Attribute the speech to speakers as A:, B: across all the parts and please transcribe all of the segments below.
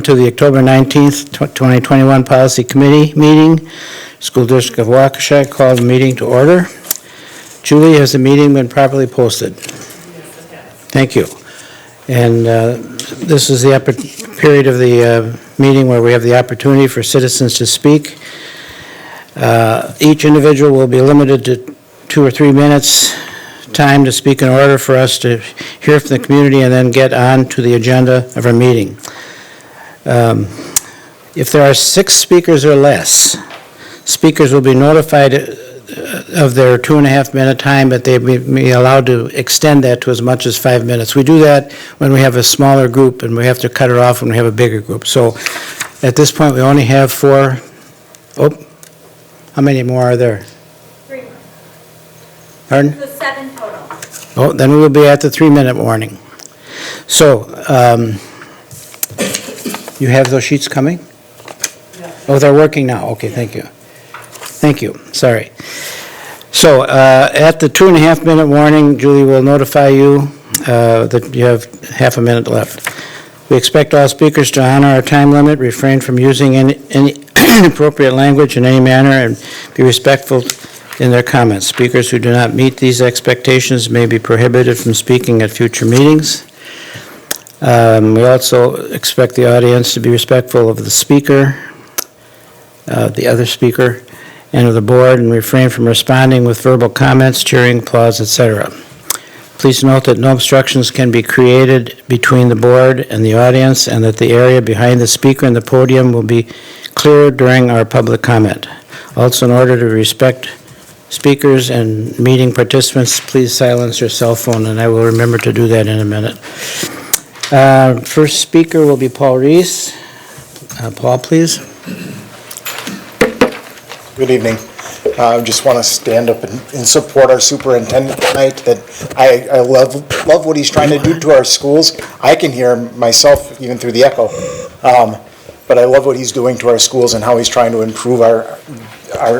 A: To the October 19th, 2021 Policy Committee meeting, School District of Waukesha, called the meeting to order. Julie, has the meeting been properly posted?
B: Yes, it has.
A: Thank you. And this is the period of the meeting where we have the opportunity for citizens to speak. Each individual will be limited to 2 or 3 minutes time to speak in order for us to hear from the community and then get on to the agenda of our meeting. If there are 6 speakers or less, speakers will be notified of their 2.5 minute time, but they may be allowed to extend that to as much as 5 minutes. We do that when we have a smaller group, and we have to cut it off when we have a bigger group. So at this point, we only have 4. Oh, how many more are there?
C: 3.
A: Pardon?
C: So 7 total.
A: Oh, then we will be at the 3-minute warning. So, you have those sheets coming? Oh, they're working now. Okay, thank you. Thank you. Sorry. So, at the 2.5 minute warning, Julie will notify you that you have half a minute left. We expect all speakers to honor our time limit, refrain from using any inappropriate language in any manner, and be respectful in their comments. Speakers who do not meet these expectations may be prohibited from speaking at future meetings. We also expect the audience to be respectful of the speaker, the other speaker, and of the board, and refrain from responding with verbal comments, cheering, applause, etc. Please note that no obstructions can be created between the board and the audience, and that the area behind the speaker and the podium will be clear during our public comment. Also, in order to respect speakers and meeting participants, please silence your cell phone, and I will remember to do that in a minute. First speaker will be Paul Reese. Paul, please.
D: Good evening. I just want to stand up and support our superintendent tonight. That I love what he's trying to do to our schools. I can hear myself even through the echo, but I love what he's doing to our schools and how he's trying to improve our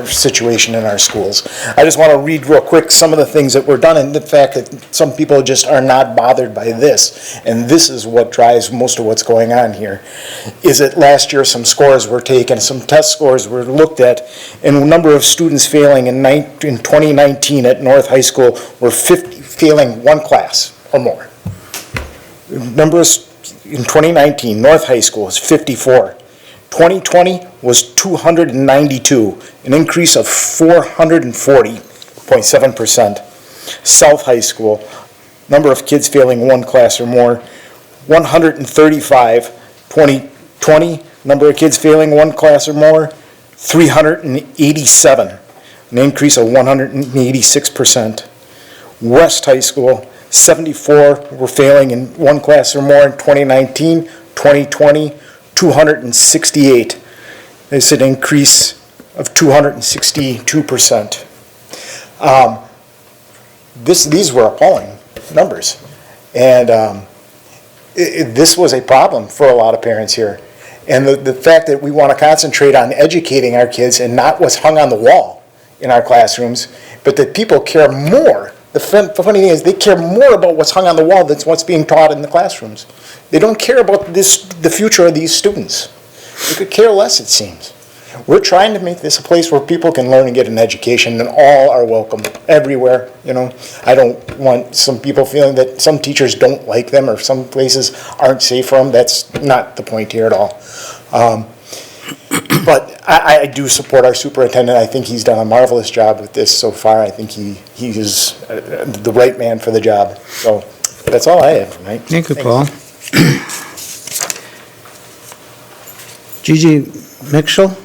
D: situation in our schools. I just want to read real quick some of the things that were done, and the fact that some people just are not bothered by this, and this is what drives most of what's going on here, is that last year some scores were taken, some test scores were looked at, and a number of students failing in 2019 at North High School were failing 1 class or more. Numbers in 2019, North High School is 54. 2020 was 292, an increase of 440.7%. South High School, number of kids failing 1 class or more, 135. 2020, number of kids failing 1 class or more, 387, an increase of 186%. West High School, 74 were failing in 1 class or more in 2019, 2020, 268. It's an increase of 262%. These were appalling numbers. And this was a problem for a lot of parents here. And the fact that we want to concentrate on educating our kids and not what's hung on the wall in our classrooms, but that people care more. The funny thing is they care more about what's hung on the wall than what's being taught in the classrooms. They don't care about the future of these students. They could care less, it seems. We're trying to make this a place where people can learn and get an education, and all are welcome everywhere. You know, I don't want some people feeling that some teachers don't like them or some places aren't safe for them. That's not the point here at all. But I do support our superintendent. I think he's done a marvelous job with this so far. I think he is the right man for the job. So that's all I have tonight.
A: Thank you, Paul. Gigi Mitchell?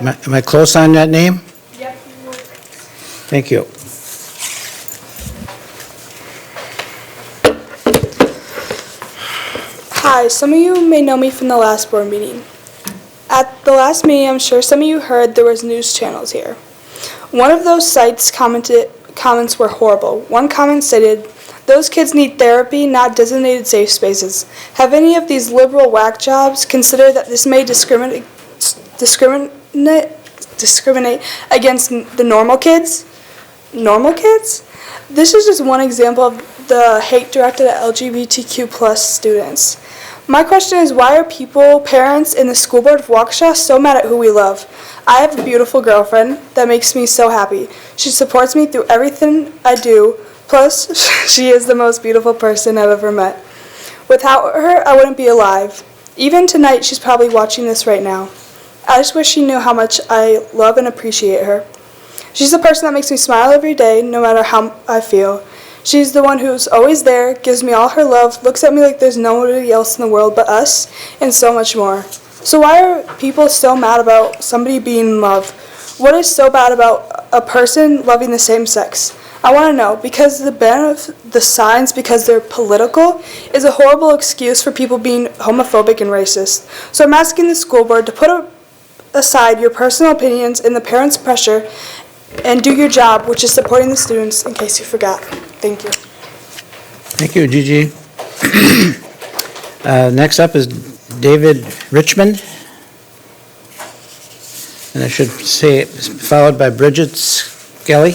A: Am I close on that name?
C: Yep.
A: Thank you.
E: Hi, some of you may know me from the last board meeting. At the last meeting, I'm sure some of you heard there was news channels here. One of those sites comments were horrible. One comment stated, "Those kids need therapy, not designated safe spaces. Have any of these liberal whack jobs considered that this may discriminate against the normal kids?" Normal kids? This is just one example of the hate directed at LGBTQ+ students. My question is, why are people, parents, in the school board of Waukesha so mad at who we love? I have a beautiful girlfriend that makes me so happy. She supports me through everything I do, plus she is the most beautiful person I've ever met. Without her, I wouldn't be alive. Even tonight, she's probably watching this right now. I just wish she knew how much I love and appreciate her. She's the person that makes me smile every day, no matter how I feel. She's the one who's always there, gives me all her love, looks at me like there's nobody else in the world but us, and so much more. So why are people so mad about somebody being in love? What is so bad about a person loving the same sex? I want to know, because the ban of the signs because they're political is a horrible excuse for people being homophobic and racist. So I'm asking the school board to put aside your personal opinions and the parents' pressure and do your job, which is supporting the students, in case you forgot. Thank you.
A: Thank you, Gigi. Next up is David Richmond. And I should say, followed by Bridget Skelly.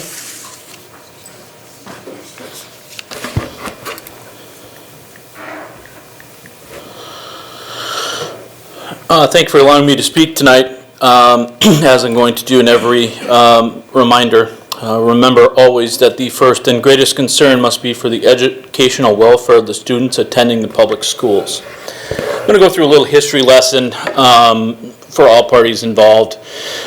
B: Thank you for allowing me to speak tonight. As I'm going to do in every reminder, remember always that the first and greatest concern must be for the educational welfare of the students attending the public schools. I'm going to go through a little history lesson for all parties involved.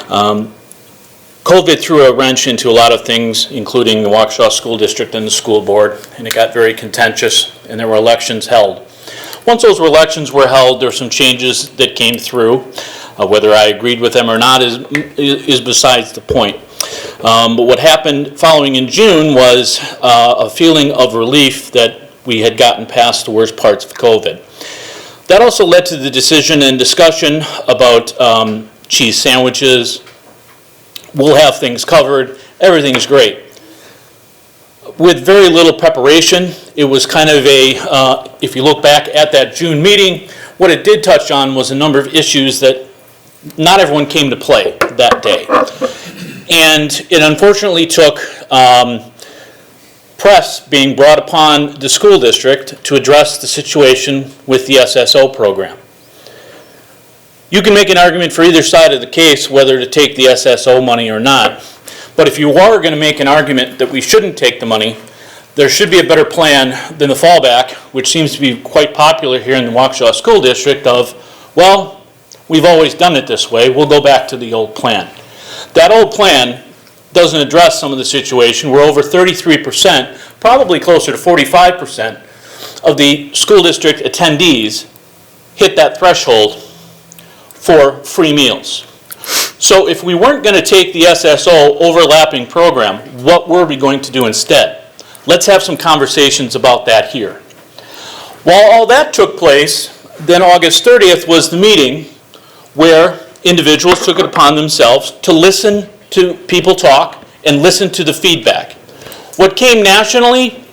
B: COVID threw a wrench into a lot of things, including the Waukesha School District and the school board, and it got very contentious, and there were elections held. Once those elections were held, there were some changes that came through. Whether I agreed with them or not is besides the point. But what happened following in June was a feeling of relief that we had gotten past the worst parts of COVID. That also led to the decision and discussion about cheese sandwiches. We'll have things covered. Everything is great. With very little preparation, it was kind of a, if you look back at that June meeting, what it did touch on was a number of issues that not everyone came to play that day. And it unfortunately took press being brought upon the school district to address the situation with the SSO program. You can make an argument for either side of the case whether to take the SSO money or not. But if you are going to make an argument that we shouldn't take the money, there should be a better plan than the fallback, which seems to be quite popular here in the Waukesha School District of, well, we've always done it this way, we'll go back to the old plan. That old plan doesn't address some of the situation where over 33%, probably closer to 45% of the school district attendees hit that threshold for free meals. So if we weren't going to take the SSO overlapping program, what were we going to do instead? Let's have some conversations about that here. While all that took place, then August 30th was the meeting where individuals took it upon themselves to listen to people talk and listen to the feedback. What came nationally,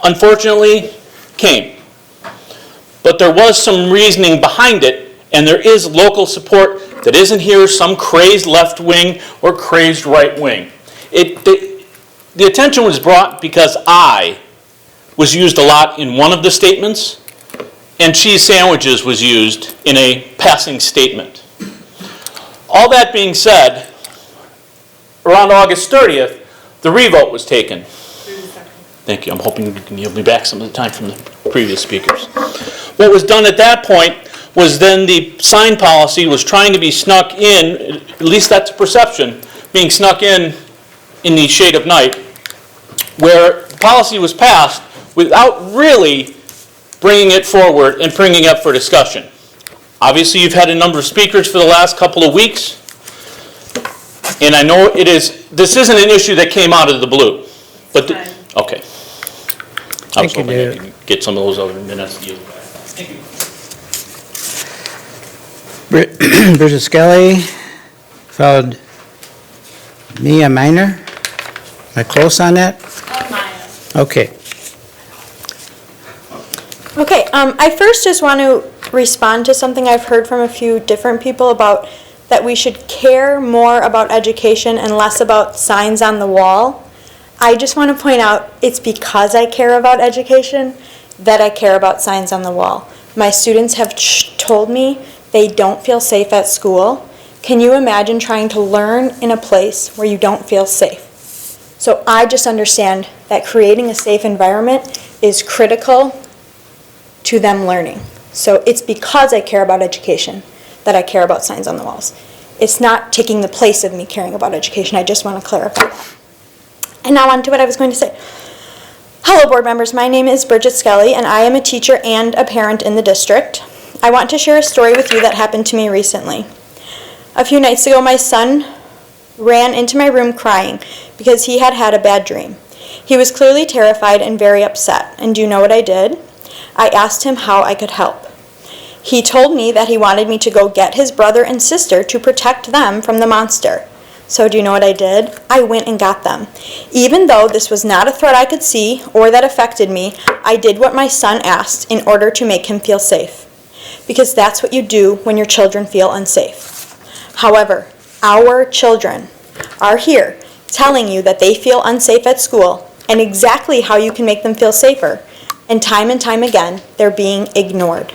B: unfortunately, came. But there was some reasoning behind it, and there is local support that isn't here some crazed left wing or crazed right wing. The attention was brought because I was used a lot in one of the statements, and cheese sandwiches was used in a passing statement. All that being said, around August 30th, the revote was taken. Thank you. I'm hoping you can yield me back some of the time from the previous speakers. What was done at that point was then the sign policy was trying to be snuck in, at least that's perception, being snuck in the shade of night, where the policy was passed without really bringing it forward and bringing it up for discussion. Obviously, you've had a number of speakers for the last couple of weeks, and I know this isn't an issue that came out of the blue, but, okay. I was hoping I could get some of those other minutes to you. Thank you.
A: Bridget Skelly, followed Mia Miner. Am I close on that? Okay.
C: Okay, I first just want to respond to something I've heard from a few different people about that we should care more about education and less about signs on the wall. I just want to point out it's because I care about education that I care about signs on the wall. My students have told me they don't feel safe at school. Can you imagine trying to learn in a place where you don't feel safe? So I just understand that creating a safe environment is critical to them learning. So it's because I care about education that I care about signs on the walls. It's not taking the place of me caring about education. I just want to clarify that. And now on to what I was going to say. Hello, board members. My name is Bridget Skelly, and I am a teacher and a parent in the district. I want to share a story with you that happened to me recently. A few nights ago, my son ran into my room crying because he had had a bad dream. He was clearly terrified and very upset. And do you know what I did? I asked him how I could help. He told me that he wanted me to go get his brother and sister to protect them from the monster. So do you know what I did? I went and got them. Even though this was not a threat I could see or that affected me, I did what my son asked in order to make him feel safe. Because that's what you do when your children feel unsafe. However, our children are here telling you that they feel unsafe at school and exactly how you can make them feel safer. And time again, they're being ignored.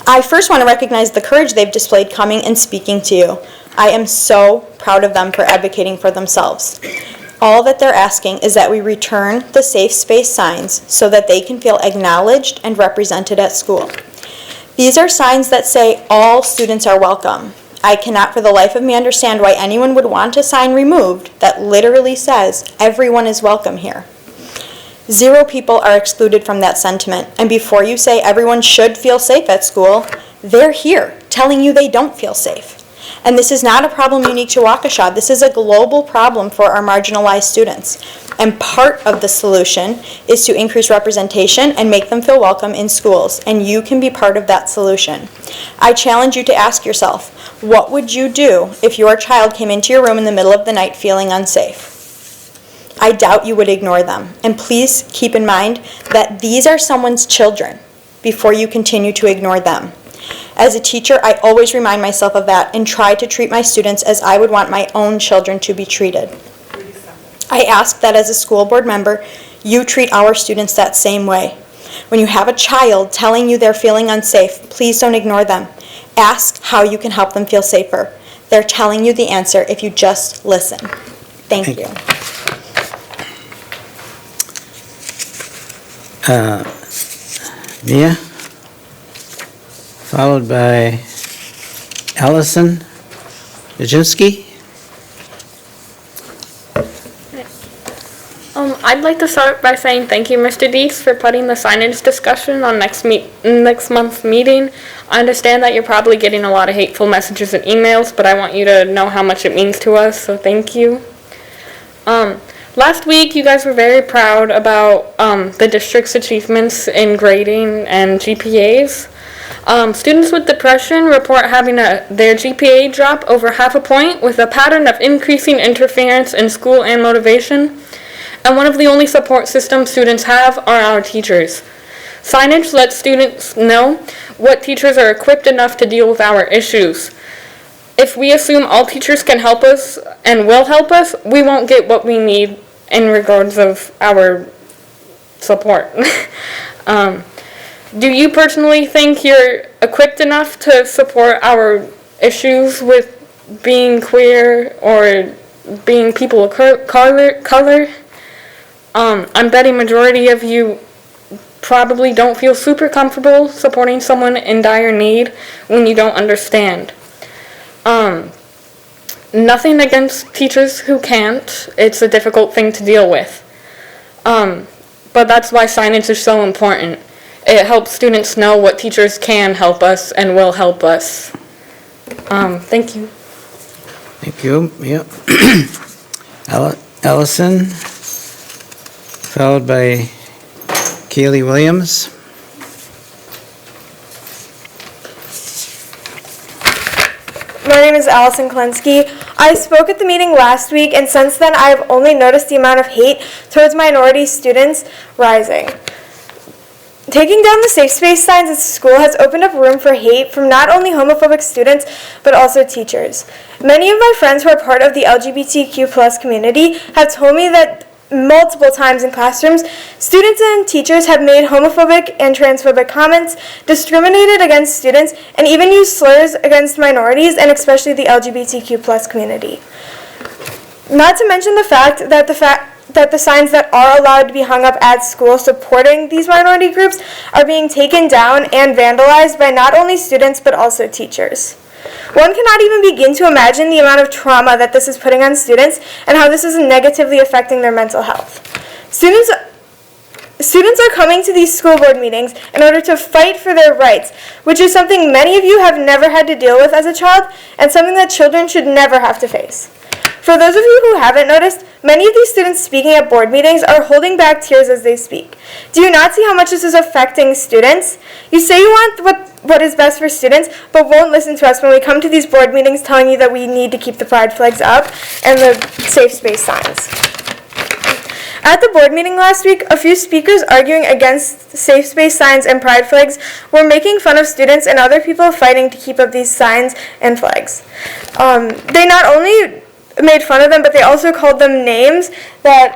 C: I first want to recognize the courage they've displayed coming and speaking to you. I am so proud of them for advocating for themselves. All that they're asking is that we return the safe space signs so that they can feel acknowledged and represented at school. These are signs that say all students are welcome. I cannot for the life of me understand why anyone would want a sign removed that literally says everyone is welcome here. 0 people are excluded from that sentiment, and before you say everyone should feel safe at school, they're here telling you they don't feel safe. And this is not a problem unique to Waukesha. This is a global problem for our marginalized students. And part of the solution is to increase representation and make them feel welcome in schools, and you can be part of that solution. I challenge you to ask yourself, what would you do if your child came into your room in the middle of the night feeling unsafe? I doubt you would ignore them. And please keep in mind that these are someone's children before you continue to ignore them. As a teacher, I always remind myself of that and try to treat my students as I would want my own children to be treated. I ask that as a school board member, you treat our students that same way. When you have a child telling you they're feeling unsafe, please don't ignore them. Ask how you can help them feel safer. They're telling you the answer if you just listen. Thank you.
A: Mia, followed by Allison Jasinski.
F: I'd like to start by saying thank you, Mr. Deese, for putting the signage discussion on next month's meeting. I understand that you're probably getting a lot of hateful messages and emails, but I want you to know how much it means to us, so thank you. Last week, you guys were very proud about the district's achievements in grading and GPAs. Students with depression report having their GPA drop over half a point with a pattern of increasing interference in school and motivation. And one of the only support systems students have are our teachers. Signage lets students know what teachers are equipped enough to deal with our issues. If we assume all teachers can help us and will help us, we won't get what we need in regards of our support. Do you personally think you're equipped enough to support our issues with being queer or being people of color? I'm betting majority of you probably don't feel super comfortable supporting someone in dire need when you don't understand. Nothing against teachers who can't. It's a difficult thing to deal with. But that's why signage is so important. It helps students know what teachers can help us and will help us. Thank you.
A: Thank you. Yep. Allison, followed by Kaylee Williams.
G: My name is Allison Klensky. I spoke at the meeting last week, and since then I have only noticed the amount of hate towards minority students rising. Taking down the safe space signs at school has opened up room for hate from not only homophobic students, but also teachers. Many of my friends who are part of the LGBTQ+ community have told me that multiple times in classrooms, students and teachers have made homophobic and transphobic comments, discriminated against students, and even used slurs against minorities and especially the LGBTQ+ community. Not to mention the fact that the signs that are allowed to be hung up at school supporting these minority groups are being taken down and vandalized by not only students but also teachers. One cannot even begin to imagine the amount of trauma that this is putting on students and how this is negatively affecting their mental health. Students are coming to these school board meetings in order to fight for their rights, which is something many of you have never had to deal with as a child and something that children should never have to face. For those of you who haven't noticed, many of these students speaking at board meetings are holding back tears as they speak. Do you not see how much this is affecting students? You say you want what is best for students, but won't listen to us when we come to these board meetings telling you that we need to keep the pride flags up and the safe space signs. At the board meeting last week, a few speakers arguing against safe space signs and pride flags were making fun of students and other people fighting to keep up these signs and flags. They not only made fun of them, but they also called them names that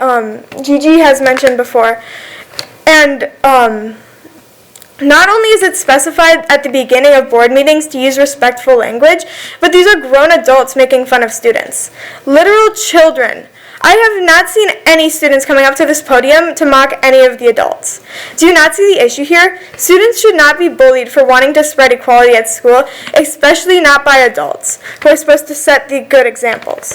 G: Gigi has mentioned before. And not only is it specified at the beginning of board meetings to use respectful language, but these are grown adults making fun of students. Literal children. I have not seen any students coming up to this podium to mock any of the adults. Do you not see the issue here? Students should not be bullied for wanting to spread equality at school, especially not by adults, who are supposed to set the good examples.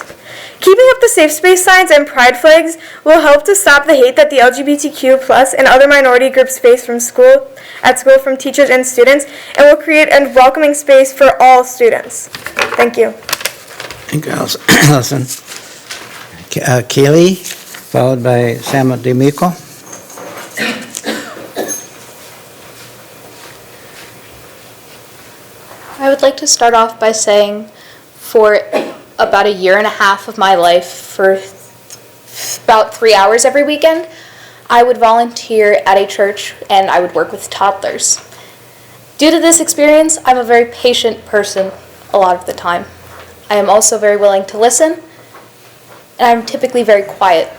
G: Keeping up the safe space signs and pride flags will help to stop the hate that the LGBTQ+ and other minority groups face from school from teachers and students, and will create a welcoming space for all students. Thank you.
A: Thank you, Allison. Kaylee, followed by Sam D'Amico.
H: I would like to start off by saying for about a year and a half of my life, for about 3 hours every weekend, I would volunteer at a church and I would work with toddlers. Due to this experience, I'm a very patient person a lot of the time. I am also very willing to listen, and I'm typically very quiet.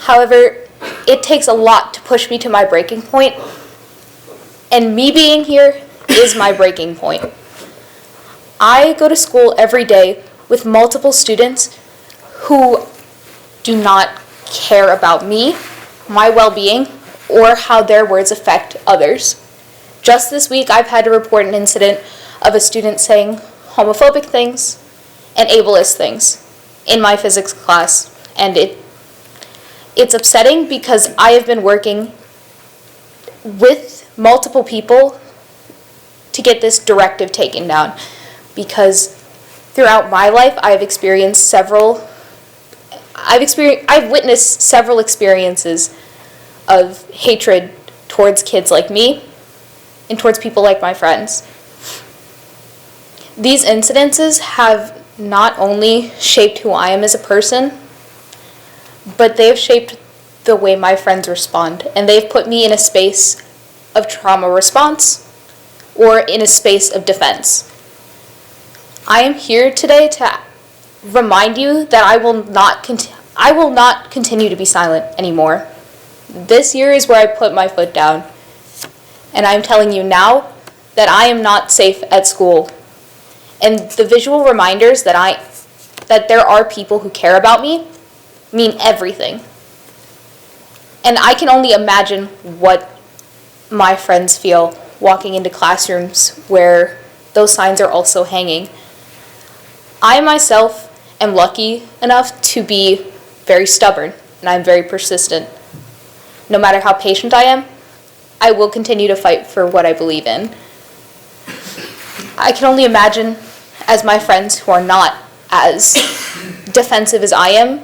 H: However, it takes a lot to push me to my breaking point, and me being here is my breaking point. I go to school every day with multiple students who do not care about me, my well-being, or how their words affect others. Just this week, I've had to report an incident of a student saying homophobic things and ableist things in my physics class, and it's upsetting because I have been working with multiple people to get this directive taken down, because throughout my life I've witnessed several experiences of hatred towards kids like me and towards people like my friends. These incidences have not only shaped who I am as a person, but they have shaped the way my friends respond, and they've put me in a space of trauma response or in a space of defense. I am here today to remind you that I will not continue to be silent anymore. This year is where I put my foot down, and I'm telling you now that I am not safe at school. And the visual reminders that there are people who care about me mean everything. And I can only imagine what my friends feel walking into classrooms where those signs are also hanging. I myself am lucky enough to be very stubborn, and I'm very persistent. No matter how patient I am, I will continue to fight for what I believe in. I can only imagine as my friends who are not as defensive as I am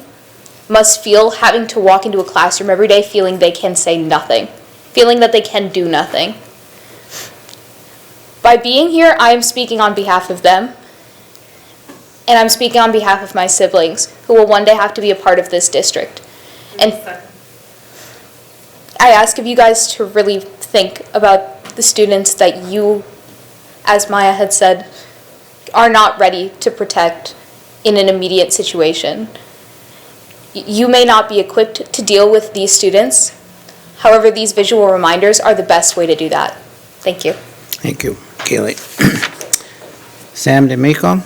H: must feel having to walk into a classroom every day feeling they can say nothing, feeling that they can do nothing. By being here, I am speaking on behalf of them, and I'm speaking on behalf of my siblings who will one day have to be a part of this district. And I ask of you guys to really think about the students that you, as Maya had said, are not ready to protect in an immediate situation. You may not be equipped to deal with these students. However, these visual reminders are the best way to do that. Thank you.
A: Thank you, Kaylee. Sam D'Amico?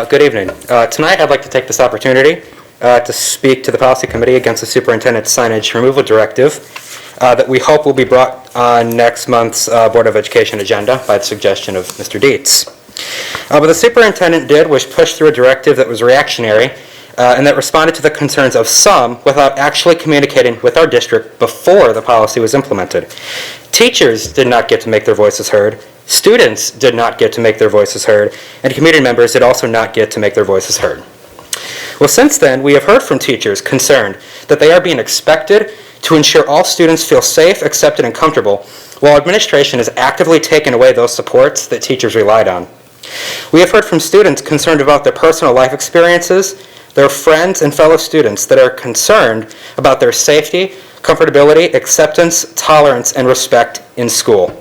I: Good evening. Tonight, I'd like to take this opportunity to speak to the Policy Committee against the Superintendent's signage removal directive that we hope will be brought on next month's Board of Education agenda by the suggestion of Mr. Dietz. What the Superintendent did was push through a directive that was reactionary and that responded to the concerns of some without actually communicating with our district before the policy was implemented. Teachers did not get to make their voices heard. Students did not get to make their voices heard, and community members did also not get to make their voices heard. Well, since then, we have heard from teachers concerned that they are being expected to ensure all students feel safe, accepted, and comfortable, while administration has actively taken away those supports that teachers relied on. We have heard from students concerned about their personal life experiences, their friends and fellow students that are concerned about their safety, comfortability, acceptance, tolerance, and respect in school.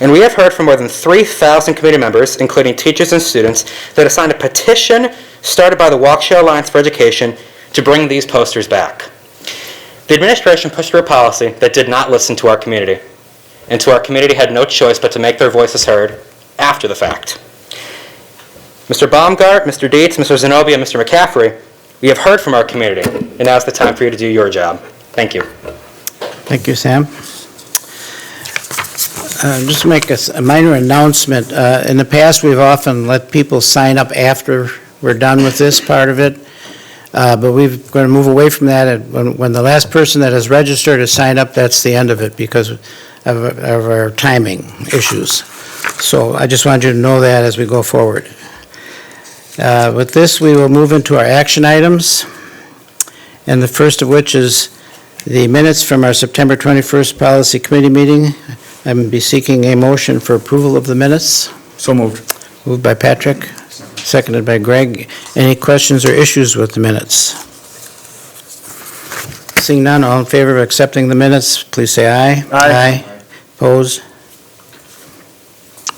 I: And we have heard from more than 3,000 community members, including teachers and students, that have signed a petition started by the Waukesha Alliance for Education to bring these posters back. The administration pushed through a policy that did not listen to our community, and so our community had no choice but to make their voices heard after the fact. Mr. Baumgart, Mr. Dietz, Mr. Zenobia, and Mr. McCaffrey, we have heard from our community, and now's the time for you to do your job. Thank you.
A: Thank you, Sam. Just to make a minor announcement, in the past, we've often let people sign up after we're done with this part of it, but we're going to move away from that. And when the last person that has registered has signed up, that's the end of it because of our timing issues. So I just wanted you to know that as we go forward. With this, we will move into our action items, and the first of which is the minutes from our September 21st Policy Committee meeting. I'm going to be seeking a motion for approval of the minutes.
J: So moved.
A: Moved by Patrick, seconded by Greg. Any questions or issues with the minutes? Seeing none, all in favor of accepting the minutes, please say aye.
J: Aye.
A: Opposed?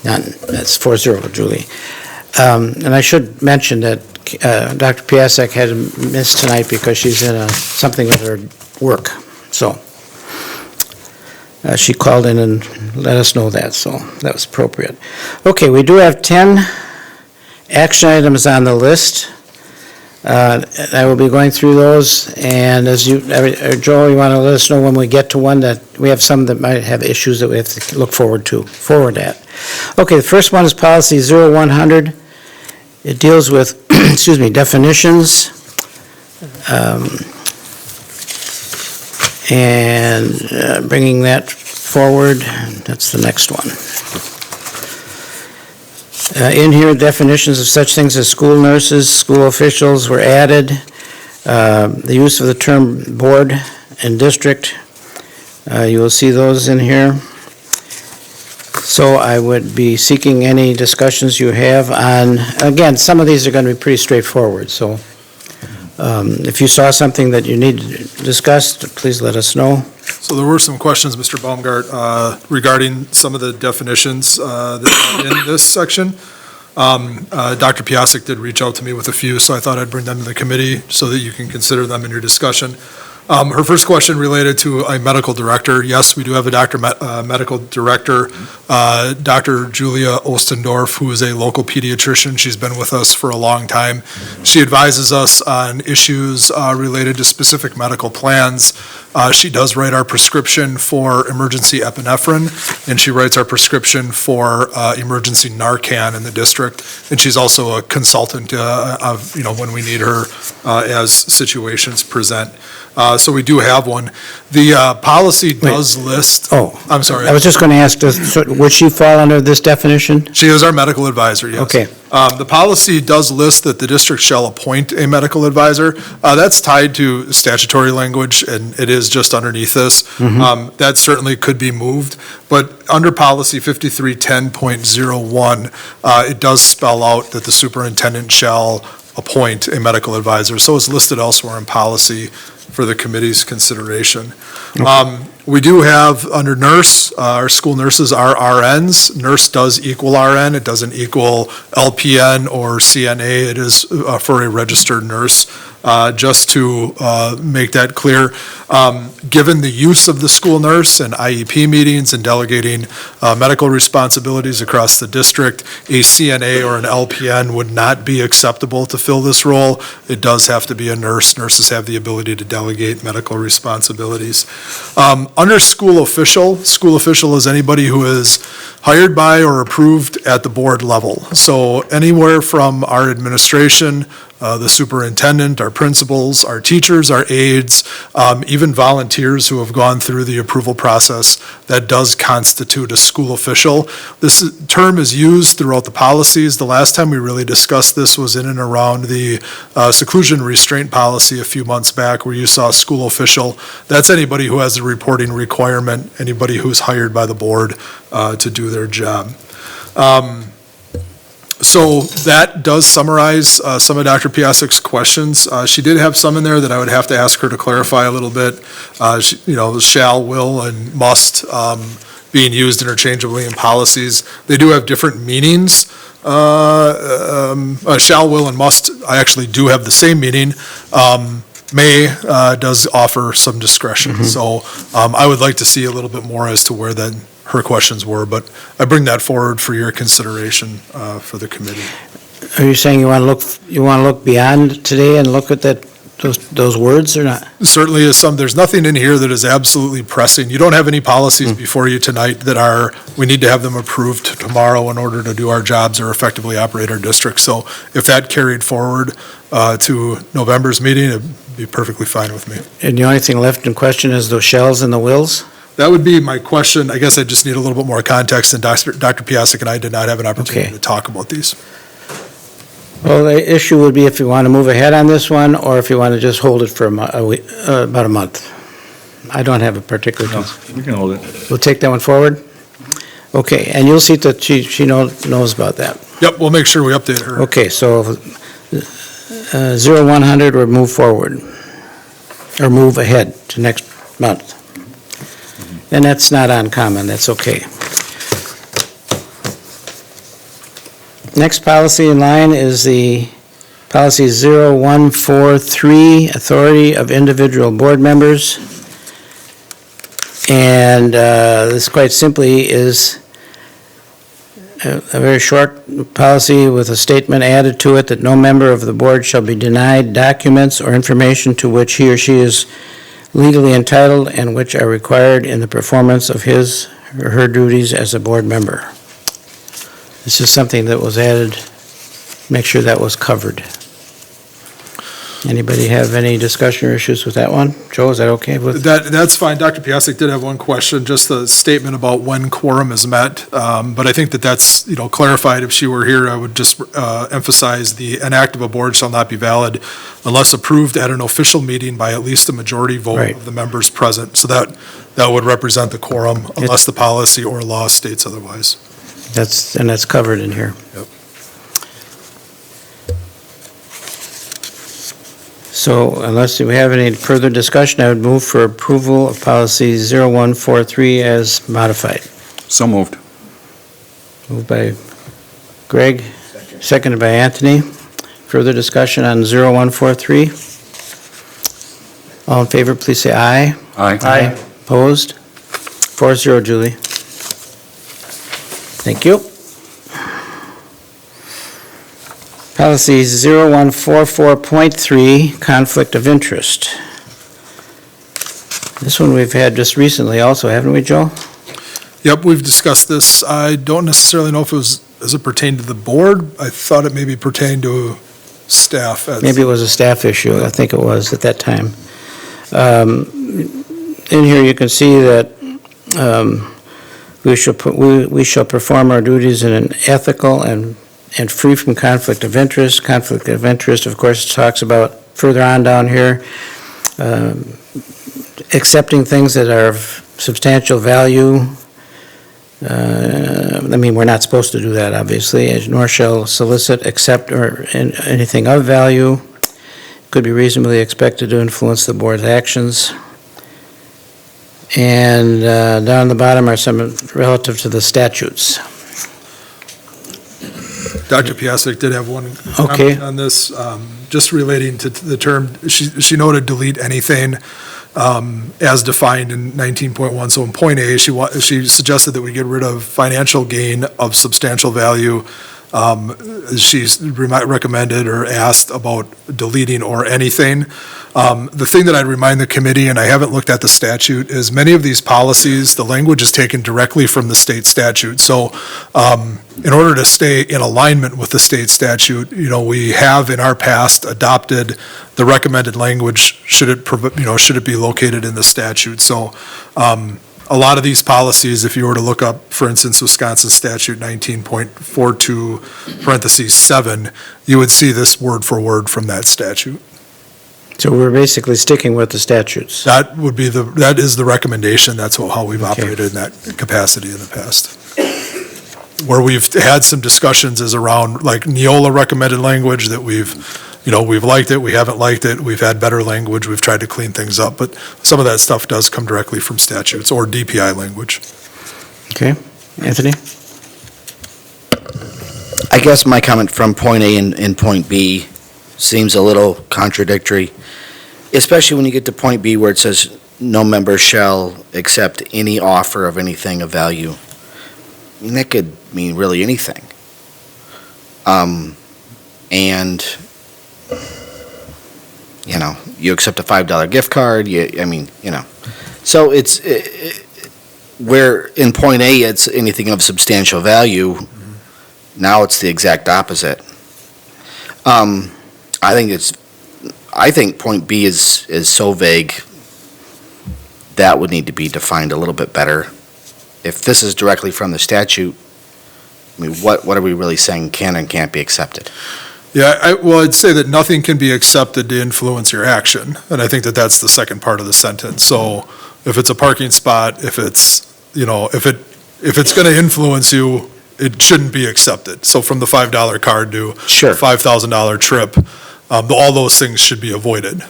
A: None. That's 4-0, Julie. And I should mention that Dr. Piasek had missed tonight because she's in something with her work. So she called in and let us know that, so that was appropriate. Okay, we do have 10 action items on the list. I will be going through those, and as Joel, you want to let us know when we get to one that we have some that might have issues that we have to look forward at. Okay, the first one is policy 0100. It deals with, definitions. And bringing that forward, that's the next one. In here, definitions of such things as school nurses, school officials were added. The use of the term board and district, you will see those in here. So I would be seeking any discussions you have on, again, some of these are going to be pretty straightforward, so if you saw something that you need discussed, please let us know.
J: So there were some questions, Mr. Baumgart, regarding some of the definitions that are in this section. Dr. Piasek did reach out to me with a few, so I thought I'd bring them to the committee so that you can consider them in your discussion. Her first question related to a medical director. Yes, we do have a medical director, Dr. Julia Ostendorf, who is a local pediatrician. She's been with us for a long time. She advises us on issues related to specific medical plans. She does write our prescription for emergency epinephrine, and she writes our prescription for emergency Narcan in the district. And she's also a consultant of, when we need her as situations present. So we do have one. The policy does list.
A: Oh.
J: I'm sorry.
A: I was just going to ask, would she fall under this definition?
J: She is our medical advisor, yes.
A: Okay.
J: The policy does list that the district shall appoint a medical advisor. That's tied to statutory language, and it is just underneath this. That certainly could be moved, but under policy 5310.01, it does spell out that the superintendent shall appoint a medical advisor. So it's listed elsewhere in policy for the committee's consideration. We do have, under nurse, our school nurses are RNs. Nurse does equal RN. It doesn't equal LPN or CNA. It is for a registered nurse. Just to make that clear, given the use of the school nurse and IEP meetings and delegating medical responsibilities across the district, a CNA or an LPN would not be acceptable to fill this role. It does have to be a nurse. Nurses have the ability to delegate medical responsibilities. Under school official is anybody who is hired by or approved at the board level. So anywhere from our administration, the superintendent, our principals, our teachers, our aides, even volunteers who have gone through the approval process, that does constitute a school official. This term is used throughout the policies. The last time we really discussed this was in and around the seclusion restraint policy a few months back, where you saw school official. That's anybody who has a reporting requirement, anybody who's hired by the board to do their job. So that does summarize some of Dr. Piasek's questions. She did have some in there that I would have to ask her to clarify a little bit. Shall, will, and must being used interchangeably in policies. They do have different meanings. Shall, will, and must, I actually do have the same meaning. May does offer some discretion. So I would like to see a little bit more as to where her questions were, but I bring that forward for your consideration for the committee.
A: Are you saying you want to look beyond today and look at those words or not?
J: Certainly is there's nothing in here that is absolutely pressing. You don't have any policies before you tonight that we need to have them approved tomorrow in order to do our jobs or effectively operate our district. So if that carried forward to November's meeting, it'd be perfectly fine with me.
A: And the only thing left in question is those shells and the wills?
J: That would be my question. I guess I just need a little bit more context, and Dr. Piasek and I did not have an opportunity to talk about these.
A: Well, the issue would be if you want to move ahead on this one, or if you want to just hold it for about a month. I don't have a particular.
K: No, you can hold it.
A: We'll take that one forward? Okay, and you'll see that she knows about that.
J: Yep, we'll make sure we update her.
A: Okay, so 0100 would move forward, or move ahead to next month. And that's not uncommon, that's okay. Next policy in line is the policy 0143, authority of individual board members. And this quite simply is a very short policy with a statement added to it that no member of the board shall be denied documents or information to which he or she is legally entitled and which are required in the performance of his or her duties as a board member. This is something that was added, make sure that was covered. Anybody have any discussion or issues with that one? Joe, is that okay with?
J: That's fine. Dr. Piasek did have one question, just the statement about when quorum is met. But I think that's, clarified. If she were here, I would just emphasize an act of a board shall not be valid unless approved at an official meeting by at least a majority vote of the members present. So that would represent the quorum unless the policy or law states otherwise.
A: That's covered in here.
J: Yep.
A: So unless we have any further discussion, I would move for approval of policy 0143 as modified.
K: So moved.
A: Moved by Greg, seconded by Anthony. Further discussion on 0143? All in favor, please say aye.
K: Aye.
A: Opposed? 4-0, Julie. Thank you. Policy 0144.3, conflict of interest. This one we've had just recently also, haven't we, Joe?
J: Yep, we've discussed this. I don't necessarily know if it pertained to the board. I thought it maybe pertained to staff.
A: Maybe it was a staff issue, I think it was at that time. In here you can see that we shall perform our duties in an ethical and free from conflict of interest. Conflict of interest, of course, talks about further on down here, accepting things that are of substantial value, we're not supposed to do that, obviously, nor shall solicit, accept, or anything of value could be reasonably expected to influence the board's actions. And down the bottom are some relative to the statutes.
J: Dr. Piasek did have one
A: Okay.
J: comment on this, just relating to the term, she noted delete anything as defined in 19.1. So in point A, she suggested that we get rid of financial gain of substantial value. She's recommended or asked about deleting or anything. The thing that I'd remind the committee, and I haven't looked at the statute, is many of these policies, the language is taken directly from the state statute. So in order to stay in alignment with the state statute, we have in our past adopted the recommended language should it be located in the statute. So a lot of these policies, if you were to look up, for instance, Wisconsin statute 19.42 parentheses 7, you would see this word for word from that statute.
A: So we're basically sticking with the statutes.
J: That is the recommendation. That's how we've operated in that capacity in the past. Where we've had some discussions is around like Neola recommended language that we've liked it, we haven't liked it, we've had better language, we've tried to clean things up, but some of that stuff does come directly from statutes or DPI language.
A: Okay, Anthony?
L: I guess my comment from point A and point B seems a little contradictory, especially when you get to point B where it says, no member shall accept any offer of anything of value. I mean, that could mean really anything. And, you accept a $5 gift card, So it's, where in point A, it's anything of substantial value, now it's the exact opposite. I think point B is so vague, that would need to be defined a little bit better. If this is directly from the statute, I mean, what are we really saying can and can't be accepted?
J: Yeah, I'd say that nothing can be accepted to influence your action, and I think that that's the second part of the sentence. So if it's a parking spot, if it's going to influence you, it shouldn't be accepted. So from the $5 card to
L: Sure.
J: $5,000 trip, all those things should be avoided.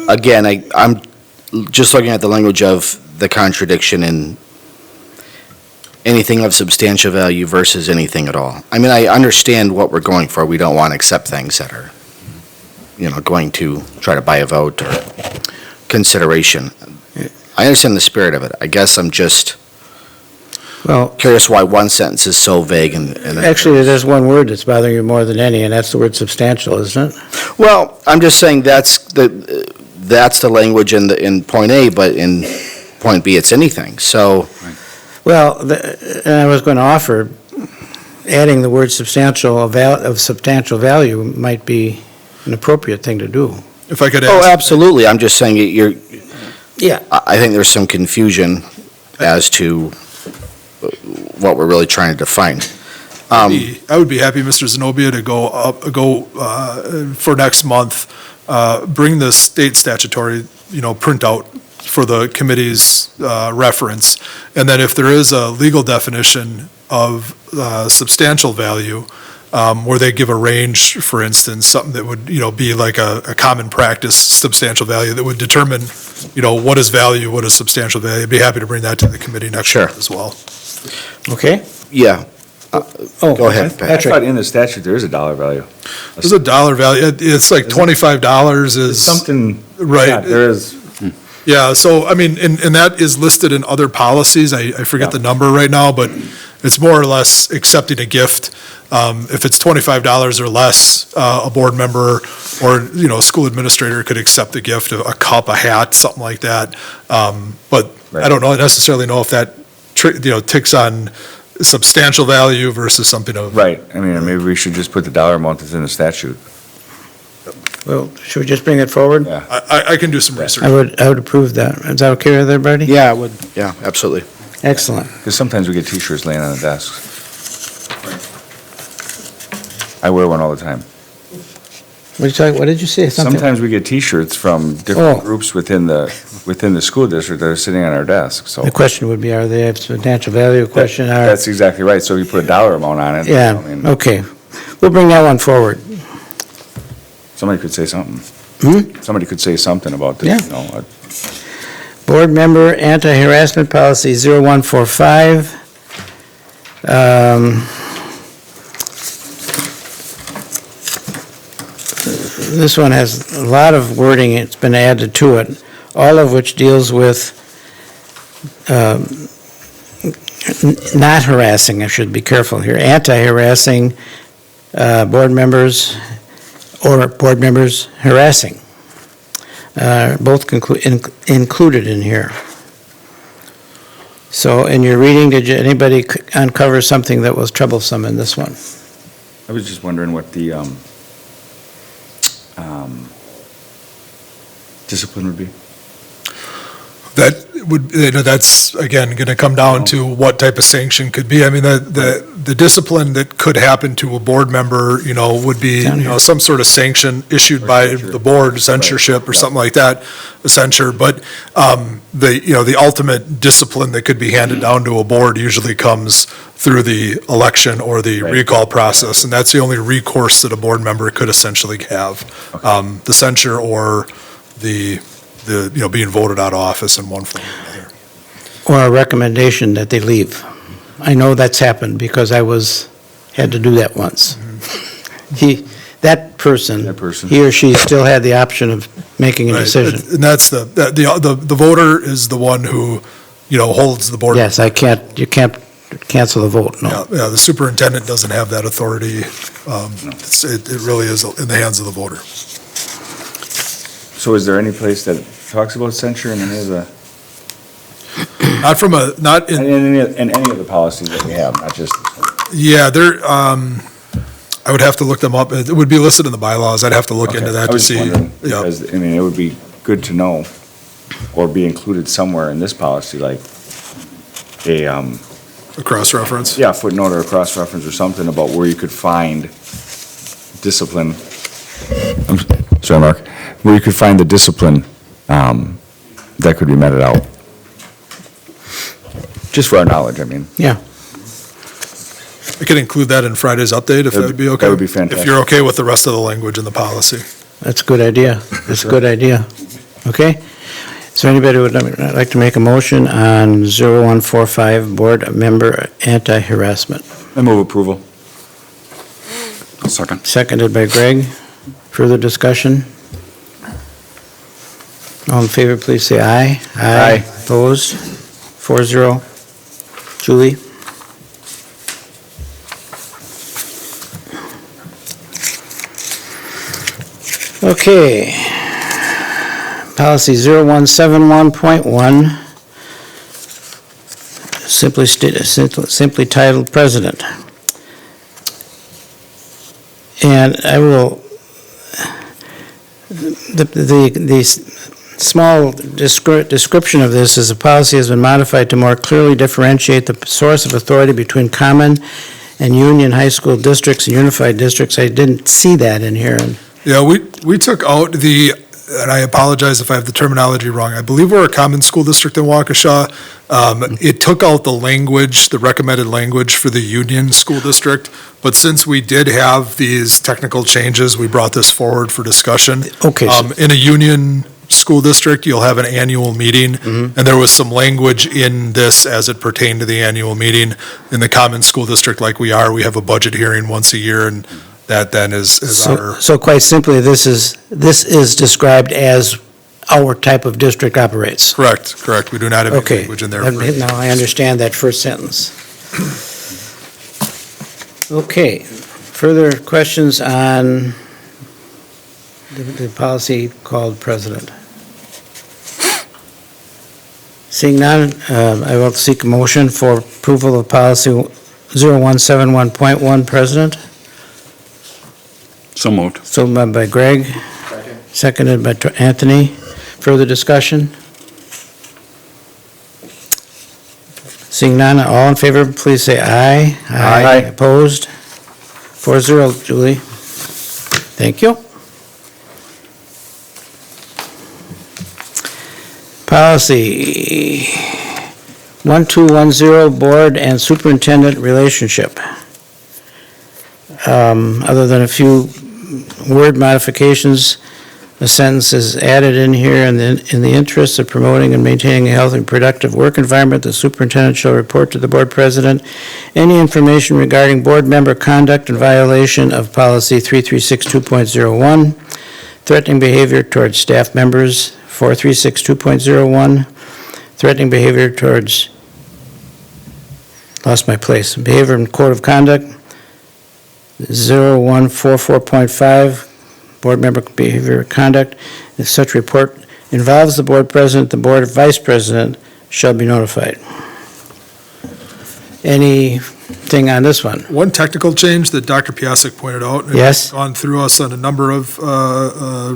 L: Again, I'm just looking at the language of the contradiction in anything of substantial value versus anything at all. I mean, I understand what we're going for. We don't want to accept things that are, going to try to buy a vote or consideration. I understand the spirit of it. I guess I'm just curious why one sentence is so vague and
A: Actually, there's one word that's bothering you more than any, and that's the word substantial, isn't it?
L: Well, I'm just saying that's the language in point A, but in point B, it's anything. So.
A: Well, and I was going to offer, adding the word substantial, of substantial value might be an appropriate thing to do.
J: If I could ask.
L: Oh, absolutely. I'm just saying
A: Yeah.
L: I think there's some confusion as to what we're really trying to define.
J: I would be happy, Mr. Zenobia, to go for next month, bring the state statutory, printout for the committee's reference. And then if there is a legal definition of substantial value, where they give a range, for instance, something that would, be like a common practice substantial value that would determine, what is value, what is substantial value. I'd be happy to bring that to the committee next month as well.
A: Okay?
L: Yeah. Go ahead,
K: I
L: Patrick.
K: thought in the statute there is a dollar value.
J: There's a dollar value. It's like $25 is.
K: Something.
J: Right.
K: Yeah, there is.
J: Yeah, so, I mean, and that is listed in other policies. I forget the number right now, but it's more or less accepting a gift. If it's $25 or less, a board member or, a school administrator could accept the gift of a cup, a hat, something like that. But I don't necessarily know if that, ticks on substantial value versus something of.
K: Right. I mean, maybe we should just put the dollar amount that's in the statute.
A: Well, should we just bring it forward?
K: Yeah.
J: I can do some research.
A: I would approve that. Is that okay with everybody?
L: Yeah, I would. Yeah, absolutely.
A: Excellent.
K: Because sometimes we get T-shirts laying on the desks. I wear one all the time.
A: What did you say? Something?
K: Sometimes we get T-shirts from
A: Oh.
K: different groups within the school district that are sitting on our desk, so.
A: The question would be, are they of substantial value? Question, are,
K: That's exactly right, so you put a dollar amount on it.
A: yeah,
K: I mean,
A: okay. We'll bring that one forward.
K: Somebody could say something.
A: Hmm?
K: Somebody could say something about this,
A: Yeah.
K: you know.
A: Board member anti-harassment policy 0145. This one has a lot of wording, it's been added to it, all of which deals with not harassing, I should be careful here, anti-harassing board members or board members harassing. Both included in here. So in your reading, did anybody uncover something that was troublesome in this one?
K: I was just wondering what the discipline would be.
J: That would, that's, again, going to come down to what type of sanction could be. I mean, the discipline that could happen to a board member, would be,
A: Down here.
J: some sort of sanction issued by the board, censorship or something like that, a censure. But, the ultimate discipline that could be handed down to a board usually comes through the election or the recall process. And that's the only recourse that a board member could essentially have. The censure or the being voted out of office in one form or another.
A: Or a recommendation that they leave. I know that's happened because I had to do that once. That person, he or she still had the option of making a
J: Right.
A: decision.
J: And that's the voter is the one who, holds the board.
A: Yes, you can't cancel the vote, no.
J: Yeah, the superintendent doesn't have that authority. It really is in the hands of the voter.
K: So is there any place that talks about censure in any of the,
J: Not in,
K: in any of the policies that we have, not just?
J: yeah, I would have to look them up. It would be listed in the bylaws. I'd have to look into that to see.
K: I was wondering,
J: Yeah.
K: because, it would be good to know, or be included somewhere in this policy, like
J: A cross-reference.
K: yeah, footnote or a cross-reference or something about where you could find discipline. I'm sorry, Mark, where you could find the discipline that could be meted out. Just for our knowledge, I mean.
A: Yeah.
J: I could include that in Friday's update if that would be okay.
K: That would be fantastic.
J: If you're okay with the rest of the language in the policy.
A: That's a good idea. That's a good idea. Okay? Is there anybody who would like to make a motion on 0145 board member anti-harassment?
K: I move approval. Second.
A: Seconded by Greg. Further discussion? All in favor, please say aye.
K: Aye.
A: Opposed? 4-0. Julie? Okay. Policy 0171.1, simply titled President. And I will, the small description of this is the policy has been modified to more clearly differentiate the source of authority between common and union high school districts and unified districts. I didn't see that in here.
J: Yeah, we took out and I apologize if I have the terminology wrong, I believe we're a common school district in Waukesha. It took out the language, the recommended language for the union school district, but since we did have these technical changes, we brought this forward for discussion.
A: Okay.
J: In a union school district, you'll have an annual meeting, and there was some language in this as it pertained to the annual meeting. In the common school district like we are, we have a budget hearing once a year, and that then is our.
A: So quite simply, this is described as our type of district operates.
J: Correct. We do not have any
A: Okay.
J: language in there.
A: Now I understand that first sentence. Okay. Further questions on the policy called President? Seeing none, I will seek a motion for approval of policy 0171.1 President.
K: So moved.
A: So moved by Greg. Seconded by Anthony. Further discussion? Seeing none, all in favor, please say aye.
K: Aye.
A: Opposed? 4-0, Julie. Thank you. Policy 1210, board and superintendent relationship. Other than a few word modifications, a sentence is added in here, in the interest of promoting and maintaining a healthy and productive work environment, the superintendent shall report to the board president any information regarding board member conduct in violation of policy 3362.01, threatening behavior towards staff members, 4362.01, threatening behavior towards, lost my place, behavior and code of conduct, 0144.5, board member behavior or conduct. If such report involves the board president, the board vice president shall be notified. Anything on this one?
J: One technical change that Dr. Piasek pointed out. and
A: Yes.
J: Gone through us on a number of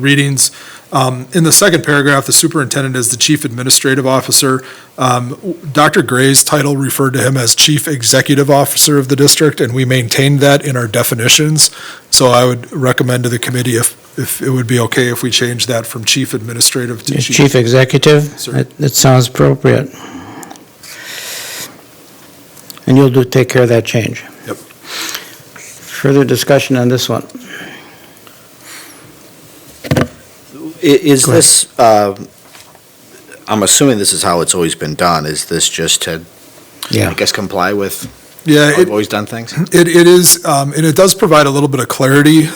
J: readings. In the second paragraph, the superintendent is the chief administrative officer. Dr. Gray's title referred to him as chief executive officer of the district, and we maintained that in our definitions. So I would recommend to the committee if it would be okay if we change that from chief administrative to chief.
A: Chief executive?
J: Sir.
A: That sounds appropriate. And you'll take care of that change?
J: Yep.
A: Further discussion on this one?
L: Is
A: Go ahead.
L: this, I'm assuming this is how it's always been done, is this just to,
A: Yeah.
L: I guess, comply with
J: Yeah,
L: how we've always done things?
J: It is, and it does provide a little bit of clarity.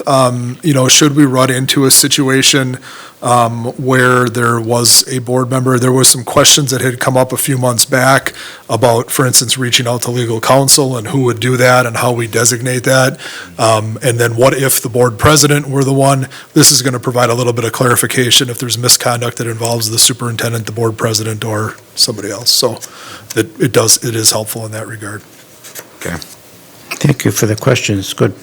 J: Should we run into a situation where there was a board member, there was some questions that had come up a few months back about, for instance, reaching out to legal counsel and who would do that and how we designate that. And then what if the board president were the one? This is going to provide a little bit of clarification if there's misconduct that involves the superintendent, the board president, or somebody else. So it is helpful in that regard.
L: Okay.
A: Thank you for the questions, good.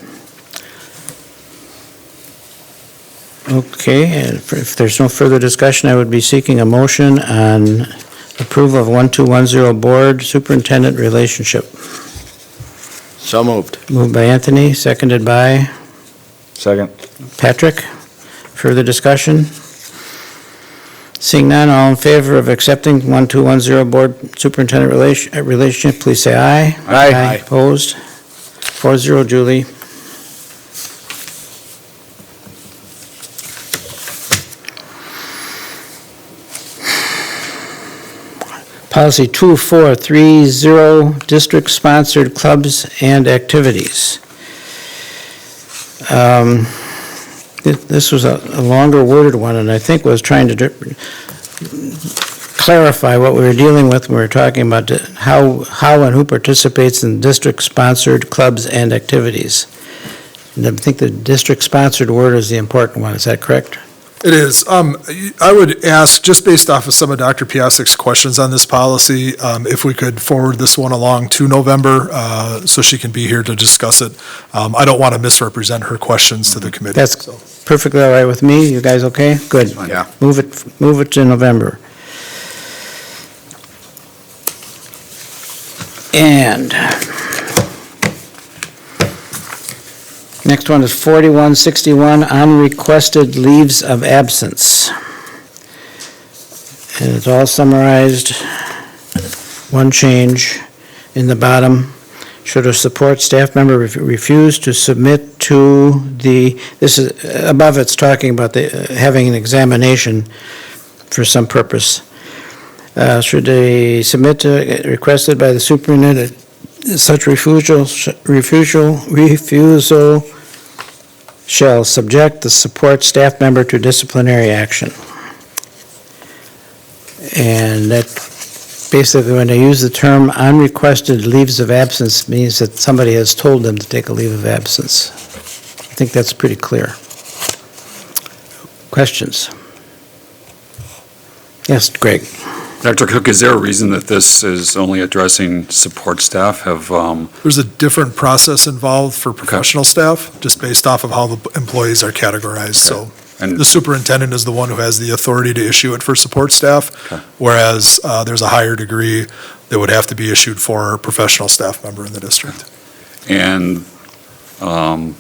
A: Okay, and if there's no further discussion, I would be seeking a motion on approval of 1210 board superintendent relationship.
L: So moved.
A: Moved by Anthony, seconded by
K: Second.
A: Patrick. Further discussion? Seeing none, all in favor of accepting 1210 board superintendent relationship, please say aye.
L: Aye.
A: Opposed? 4-0, Julie. Policy 2430, district-sponsored clubs and activities. This was a longer worded one, and I think was trying to clarify what we were dealing with when we were talking about how and who participates in district-sponsored clubs and activities. And I think the district-sponsored word is the important one, is that correct?
J: It is. I would ask, just based off of some of Dr. Piasek's questions on this policy, if we could forward this one along to November so she can be here to discuss it. I don't want to misrepresent her questions to the committee.
A: That's
J: so.
A: perfectly all right with me. You guys okay? Good.
L: Yeah.
A: Move it to November. And next one is 4161, unrequested leaves of absence. And it's all summarized. One change in the bottom. Should a support staff member refuse to submit to this is, above it's talking about having an examination for some purpose. Should they submit to, requested by the superintendent, such refusal shall subject the support staff member to disciplinary action. And that basically, when they use the term unrequested leaves of absence, means that somebody has told them to take a leave of absence. I think that's pretty clear. Questions? Yes, Greg.
M: Dr. Cook, is there a reason that this is only addressing support staff?
J: There's a different process involved for professional staff, just based off of how the employees are categorized. So
M: And
J: the superintendent is the one who has the authority to issue it for support staff, whereas there's a higher degree that would have to be issued for a professional staff member in the district.
M: And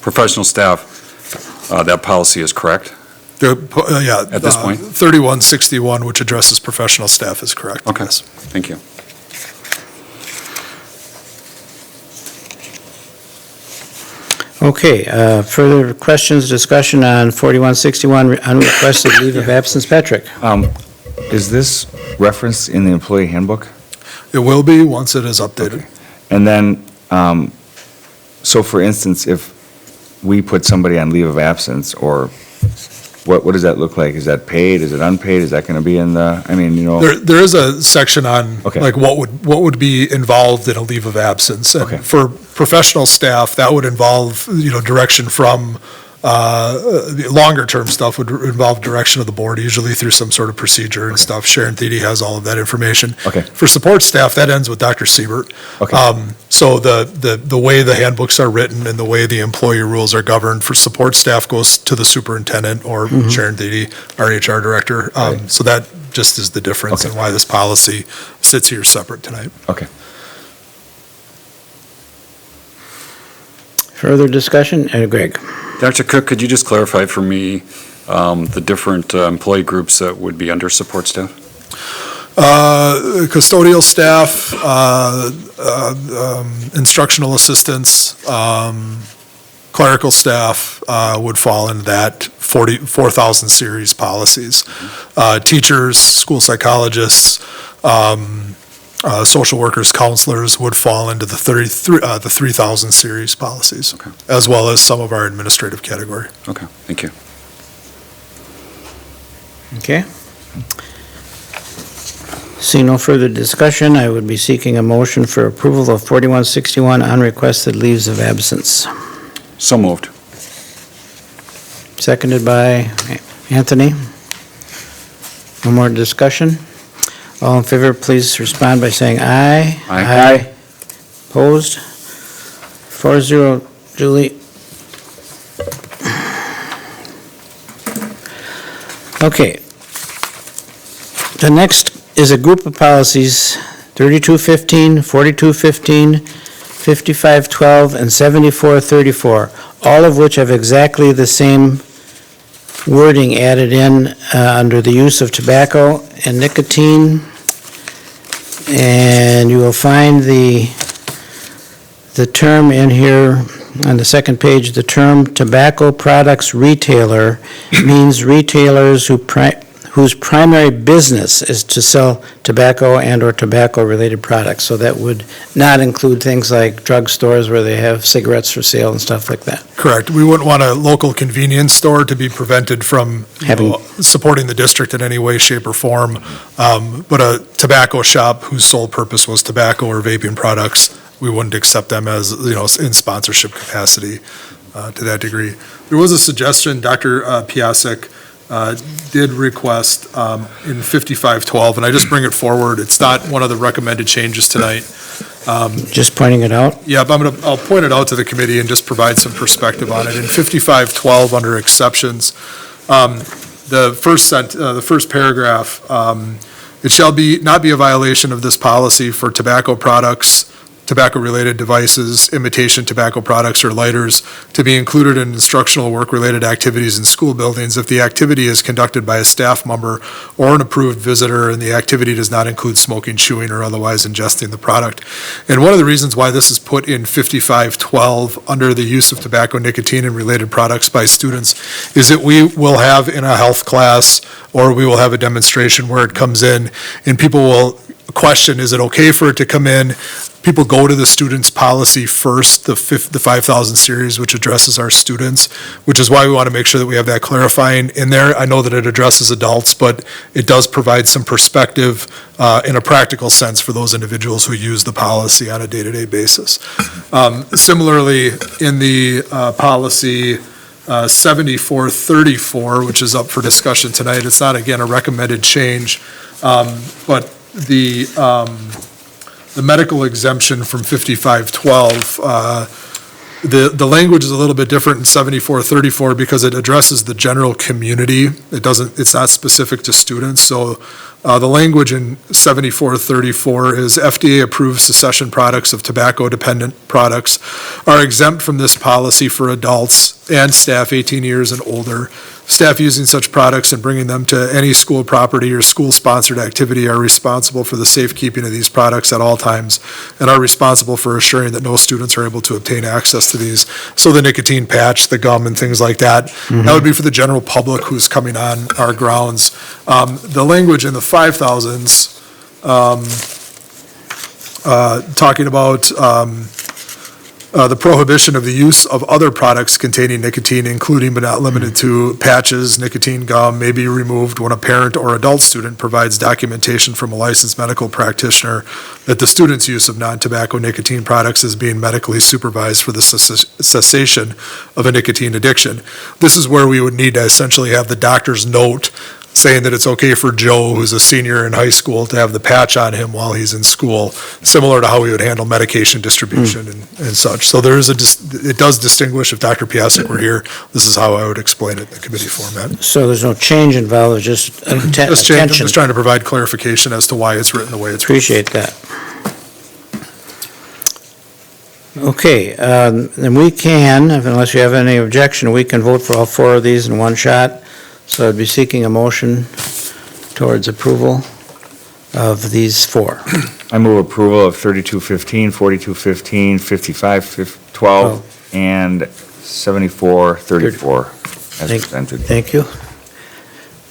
M: professional staff, that policy is correct?
J: Yeah.
M: At this point?
J: 3161, which addresses professional staff, is correct.
M: Okay,
J: Yes.
M: thank you.
A: Okay, further questions, discussion on 4161, unrequested leave of absence? Patrick?
K: Is this referenced in the employee handbook?
J: It will be once it is updated.
K: And then, so for instance, if we put somebody on leave of absence, or what does that look like? Is that paid? Is it unpaid? Is that going to be in the, I mean, you know?
J: There is a section on,
K: Okay.
J: like, what would be involved in a leave of absence.
K: Okay.
J: And for professional staff, that would involve, direction from, the longer-term stuff would involve direction of the board, usually through some sort of procedure and stuff. Sharon Thede has all of that information.
K: Okay.
J: For support staff, that ends with Dr. Siebert.
K: Okay.
J: So the way the handbooks are written and the way the employee rules are governed for support staff goes to the superintendent or Sharon Thede, our HR director.
K: Right.
J: So that just is the difference and why this policy sits here separate tonight.
K: Okay.
A: Further discussion? Greg?
M: Dr. Cook, could you just clarify for me the different employee groups that would be under support staff?
J: Custodial staff, instructional assistants, clerical staff would fall into that 4,000 series policies. Teachers, school psychologists, social workers, counselors would fall into the 3,000 series policies,
M: Okay.
J: as well as some of our administrative category.
M: Okay, thank you.
A: Okay. Seeing no further discussion, I would be seeking a motion for approval of 4161 unrequested leaves of absence.
M: So moved.
A: Seconded by Anthony. No more discussion? All in favor, please respond by saying aye.
M: Aye.
A: Opposed? 4-0. Julie? Okay. The next is a group of policies, 3215, 4215, 5512, and 7434, all of which have exactly the same wording added in under the use of tobacco and nicotine. And you will find the term in here on the second page. The term tobacco products retailer means retailers whose primary business is to sell tobacco and/or tobacco-related products. So that would not include things like drugstores where they have cigarettes for sale and stuff like that.
J: Correct. We wouldn't want a local convenience store to be prevented from supporting the district in any way, shape, or form. But a tobacco shop whose sole purpose was tobacco or vaping products, we wouldn't accept them as, in sponsorship capacity to that degree. There was a suggestion, Dr. Piasek did request in 5512, and I just bring it forward. It's not one of the recommended changes tonight.
A: Just pointing it out?
J: Yeah, but I'll point it out to the committee and just provide some perspective on it. In 5512, under exceptions, the first paragraph, it shall not be a violation of this policy for tobacco products, tobacco-related devices, imitation tobacco products, or lighters to be included in instructional work-related activities in school buildings if the activity is conducted by a staff member or an approved visitor and the activity does not include smoking, chewing, or otherwise ingesting the product. And one of the reasons why this is put in 5512 under the use of tobacco, nicotine, and related products by students is that we will have in a health class or we will have a demonstration where it comes in and people will question, is it okay for it to come in? People go to the students' policy first, the 5,000 series, which addresses our students, which is why we want to make sure that we have that clarifying in there. I know that it addresses adults, but it does provide some perspective in a practical sense for those individuals who use the policy on a day-to-day basis. Similarly, in the policy 7434, which is up for discussion tonight, it's not, again, a recommended change, but the medical exemption from 5512, the language is a little bit different in 7434 because it addresses the general community. It's not specific to students. So the language in 7434 is FDA-approved cessation products of tobacco-dependent products are exempt from this policy for adults and staff 18 years and older. Staff using such products and bringing them to any school property or school-sponsored activity are responsible for the safekeeping of these products at all times and are responsible for assuring that no students are able to obtain access to these. So the nicotine patch, the gum, and things like that, that would be for the general public who's coming on our grounds. The language in the 5,000s, talking about the prohibition of the use of other products containing nicotine, including but not limited to patches, nicotine gum, may be removed when a parent or adult student provides documentation from a licensed medical practitioner that the student's use of non-tobacco nicotine products is being medically supervised for the cessation of a nicotine addiction. This is where we would need to essentially have the doctor's note saying that it's okay for Joe, who's a senior in high school, to have the patch on him while he's in school, similar to how we would handle medication distribution and such. So there is it does distinguish. If Dr. Piasek were here, this is how I would explain it in the committee format.
A: So there's no change involved, just
J: Just change, I'm
A: attention.
J: just trying to provide clarification as to why it's written the way it's written.
A: Appreciate that. Okay, then we can, unless you have any objection, we can vote for all four of these in one shot. So I'd be seeking a motion towards approval of these four.
K: I move approval of 3215, 4215, 5512, and 7434 as
A: Thank-
K: presented.
A: Thank you.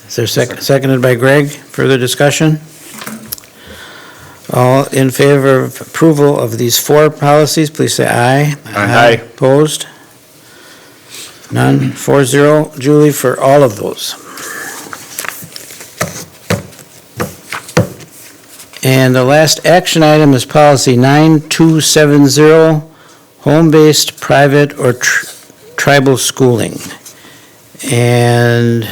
A: Is there seconded by Greg? Further discussion? All in favor of approval of these four policies, please say aye.
K: Aye.
A: Opposed? None. 4-0. Julie, for all of those. And the last action item is policy 9270, home-based private or tribal schooling. And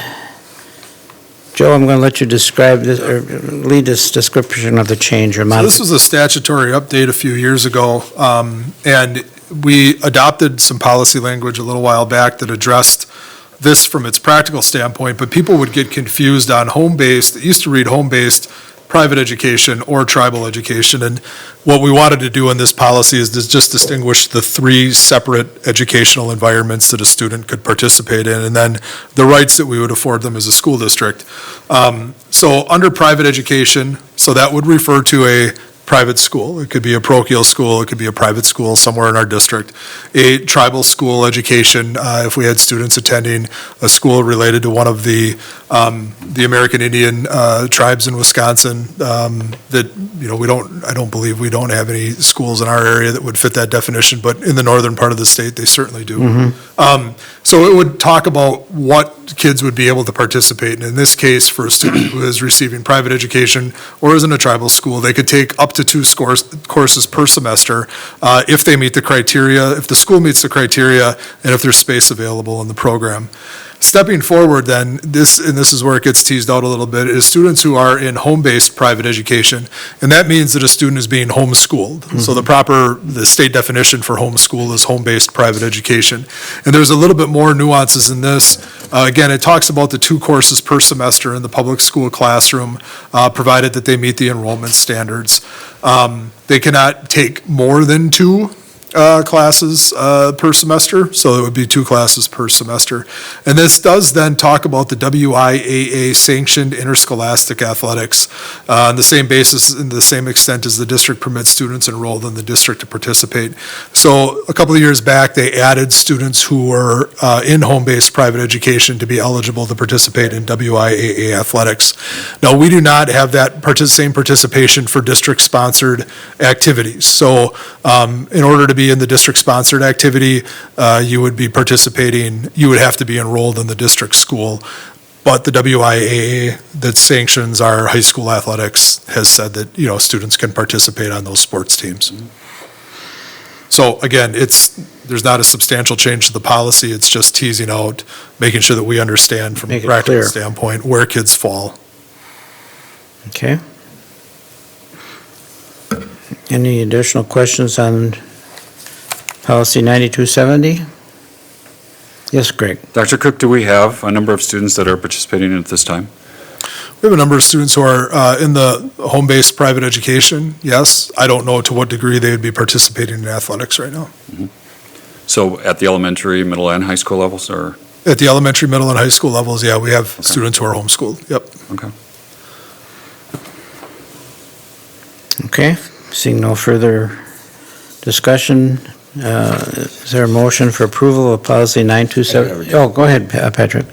A: Joe, I'm going to let you describe this, or lead this description of the change or
J: So
A: modification.
J: this was a statutory update a few years ago, and we adopted some policy language a little while back that addressed this from its practical standpoint, but people would get confused on home-based. It used to read home-based private education or tribal education, and what we wanted to do in this policy is to just distinguish the three separate educational environments that a student could participate in, and then the rights that we would afford them as a school district. So under private education, so that would refer to a private school. It could be a parochial school, it could be a private school somewhere in our district. A tribal school education, if we had students attending a school related to one of the American Indian tribes in Wisconsin, that, you know, I don't believe we don't have any schools in our area that would fit that definition, but in the northern part of the state, they certainly do. So it would talk about what kids would be able to participate in. In this case, for a student who is receiving private education or is in a tribal school, they could take up to 2 courses per semester if they meet the criteria, if the school meets the criteria, and if there's space available in the program. Stepping forward then, this is where it gets teased out a little bit, is students who are in home-based private education, and that means that a student is being homeschooled. So the state definition for homeschool is home-based private education. And there's a little bit more nuances in this. Again, it talks about the 2 courses per semester in the public school classroom, provided that they meet the enrollment standards. They cannot take more than 2 classes per semester, so it would be 2 classes per semester. And this does then talk about the WIAA sanctioned interscholastic athletics on the same basis and the same extent as the district permits students enrolled in the district to participate. So a couple of years back, they added students who were in home-based private education to be eligible to participate in WIAA athletics. Now, we do not have that same participation for district-sponsored activities. So in order to be in the district-sponsored activity, you would be participating, you would have to be enrolled in the district school. But the WIAA that sanctions our high school athletics has said that, you know, students can participate on those sports teams. So again, there's not a substantial change to the policy, it's just teasing out, making sure that we understand from a practical standpoint where kids fall.
A: Okay. Any additional questions on policy 9270? Yes, Greg.
M: Dr. Cook, do we have a number of students that are participating in it this time?
J: We have a number of students who are in the home-based private education, yes. I don't know to what degree they would be participating in athletics right now.
M: So at the elementary, middle, and high school levels, or?
J: At the elementary, middle, and high school levels, yeah, we have students who are homeschooled, yep.
M: Okay.
A: Okay, seeing no further discussion, is there a motion for approval of policy 927? Oh, go ahead, Patrick.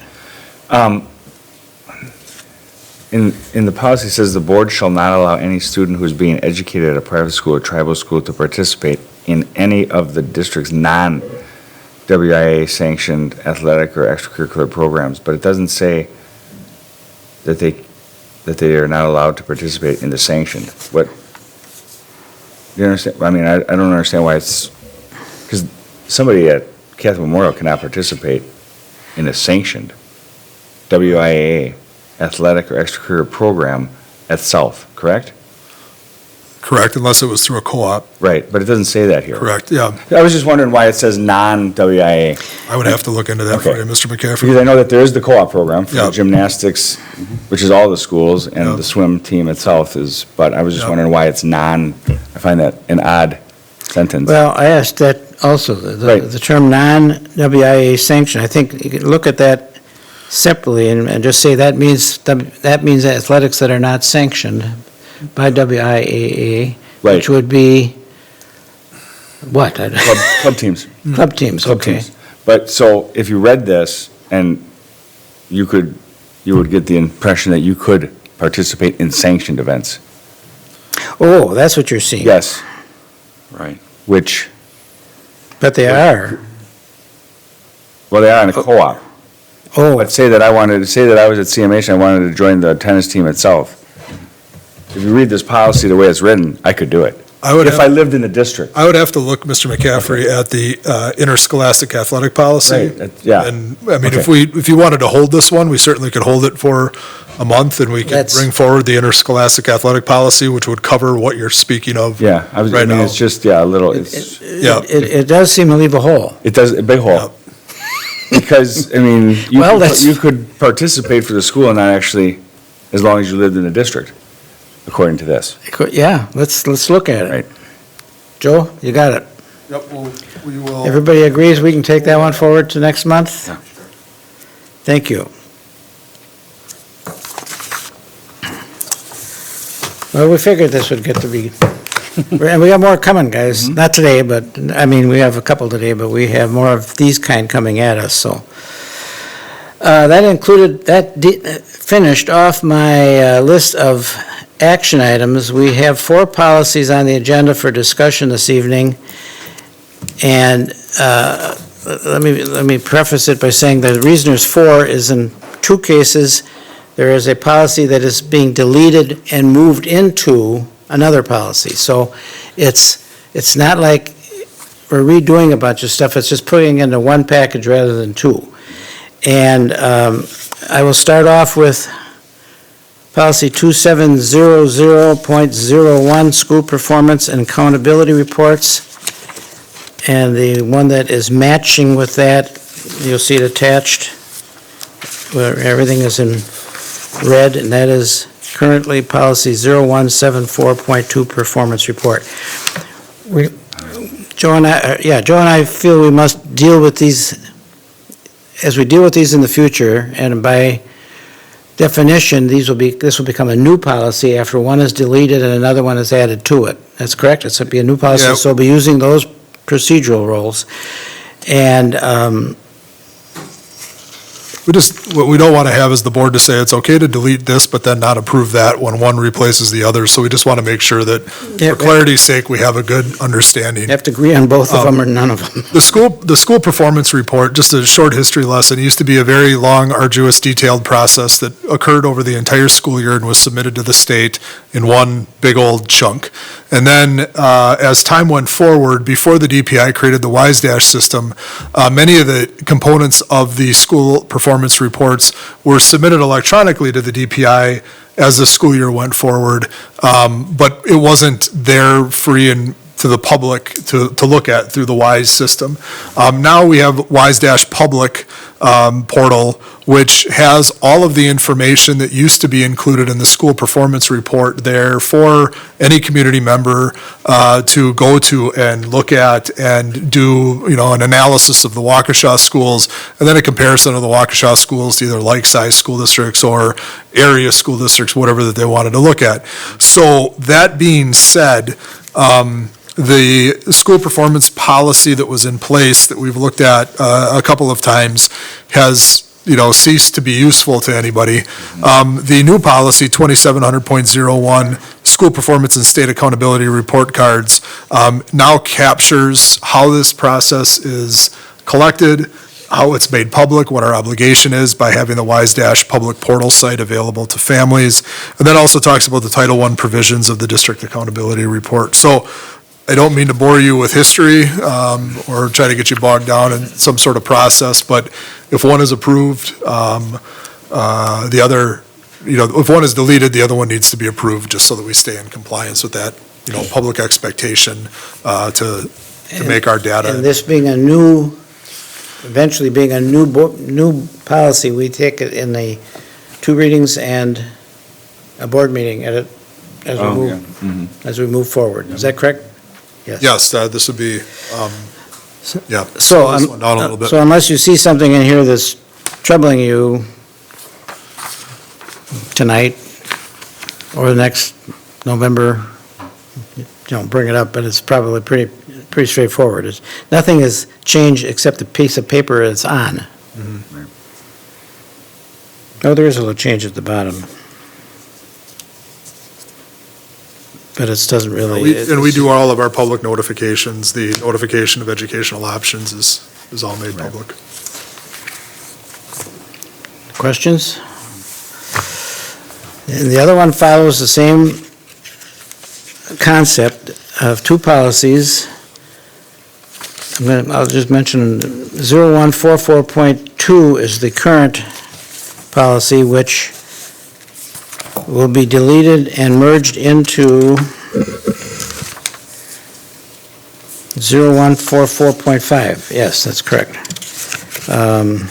K: In the policy, it says the board shall not allow any student who is being educated at a private school or tribal school to participate in any of the district's non-WIA sanctioned athletic or extracurricular programs, but it doesn't say that they are not allowed to participate in the sanctioned. What, you understand? I mean, I don't understand why it's, because somebody at Catholic Memorial cannot participate in a sanctioned WIA athletic or extracurricular program at South, correct?
J: Correct, unless it was through a co-op,
K: Right, but it doesn't say that here.
J: correct, yeah.
K: I was just wondering why it says non-WIA.
J: I would have to look into that for
K: Okay.
J: you, Mr. McCaffrey.
K: Because I know that there is the co-op program for
J: Yeah.
K: the gymnastics, which is all the schools,
J: Yeah.
K: and the swim team at South is, but I was just
J: Yeah.
K: wondering why it's non, I find that an odd sentence.
A: Well, I asked that also,
K: Right.
A: the term non-WIA sanction, I think you could look at that separately and just say that means athletics that are not sanctioned by WIAA,
K: Right.
A: which would be, what?
K: Club teams.
A: Club teams,
K: Club
A: okay.
K: teams. But, so, if you read this, and you would get the impression that you could participate in sanctioned events.
A: Oh, that's what you're seeing.
K: Yes,
M: Right.
K: which,
A: But they are.
K: well, they are in a co-op.
A: Oh,
K: But say that I was at CMH and I wanted to join the tennis team at South. If you read this policy the way it's written, I could do it. If I lived in the district.
J: I would have to look, Mr. McCaffrey, at the interscholastic athletic policy.
K: Right, yeah.
J: And, I mean,
K: Okay.
J: if you wanted to hold this one, we certainly could hold it for a month, and we could
A: That's-
J: bring forward the interscholastic athletic policy, which would cover what you're speaking of.
K: Yeah, I
J: Right
K: mean,
J: now.
K: it's just, yeah, a little, it's,
J: Yeah.
A: it does seem to leave a hole.
K: it does, a big hole.
J: Yep.
K: Because, I mean,
A: Well, that's-
K: you could participate for the school and not actually, as long as you lived in the district, according to this.
A: Yeah, let's look at it.
K: Right.
A: Joe, you got it.
J: Yep, we will.
A: Everybody agrees we can take that one forward to next month?
K: Yeah.
A: Thank you. Well, we figured this would get to be, and we got more coming, guys. Not today, but, I mean, we have a couple today, but we have more of these kind coming at us, so. Finished off my list of action items. We have 4 policies on the agenda for discussion this evening. And let me preface it by saying the reason there's 4 is in 2 cases, there is a policy that is being deleted and moved into another policy. So it's not like we're redoing a bunch of stuff, it's just putting it into one package rather than 2. And I will start off with policy 2700.01, school performance and accountability reports. And the one that is matching with that, you'll see it attached, where everything is in red, and that is currently policy 0174.2, performance report. Joe and I feel we must deal with these, as we deal with these in the future, and by definition, this will become a new policy after one is deleted and another one is added to it. That's correct? It's going to be a new policy,
J: Yeah.
A: so we'll be using those procedural roles. And
J: What we don't want to have is the board to say it's okay to delete this, but then not approve that when one replaces the other. So we just want to make sure that, for clarity's sake, we have a good understanding.
A: you have to agree on both of them or none of them.
J: The school performance report, just a short history lesson, used to be a very long, arduous, detailed process that occurred over the entire school year and was submitted to the state in one big old chunk. And then, as time went forward, before the DPI created the WISE Dash system, many of the components of the school performance reports were submitted electronically to the DPI as the school year went forward, but it wasn't there free and to the public to look at through the WISE system. Now we have WISE-Public portal, which has all of the information that used to be included in the school performance report there for any community member to go to and look at and do, an analysis of the Waukesha schools, and then a comparison of the Waukesha schools to either like-sized school districts or area school districts, whatever that they wanted to look at. So that being said, the school performance policy that was in place that we've looked at a couple of times has, ceased to be useful to anybody. The new policy, 2700.01, school performance and state accountability report cards, now captures how this process is collected, how it's made public, what our obligation is by having the WISE-Public portal site available to families, and then also talks about the Title I provisions of the district accountability report. So I don't mean to bore you with history or try to get you bogged down in some sort of process, but if one is approved, the other, if one is deleted, the other one needs to be approved just so that we stay in compliance with that, public expectation to make our data.
A: And this being a eventually being a new policy, we take it in the 2 readings and a board meeting as we move forward. Is that correct?
J: Yes, this would be,
A: So
J: slow this one down a little bit.
A: So unless you see something in here that's troubling you tonight or the next November, bring it up, but it's probably pretty straightforward. Nothing has changed except the piece of paper it's on.
J: Mhm.
A: Oh, there is a little change at the bottom. But it doesn't really.
J: And we do all of our public notifications. The notification of educational options is all made public.
A: Questions? And the other one follows the same concept of 2 policies. I'll just mention 0144.2 is the current policy, which will be deleted and merged into 0144.5. Yes, that's correct. And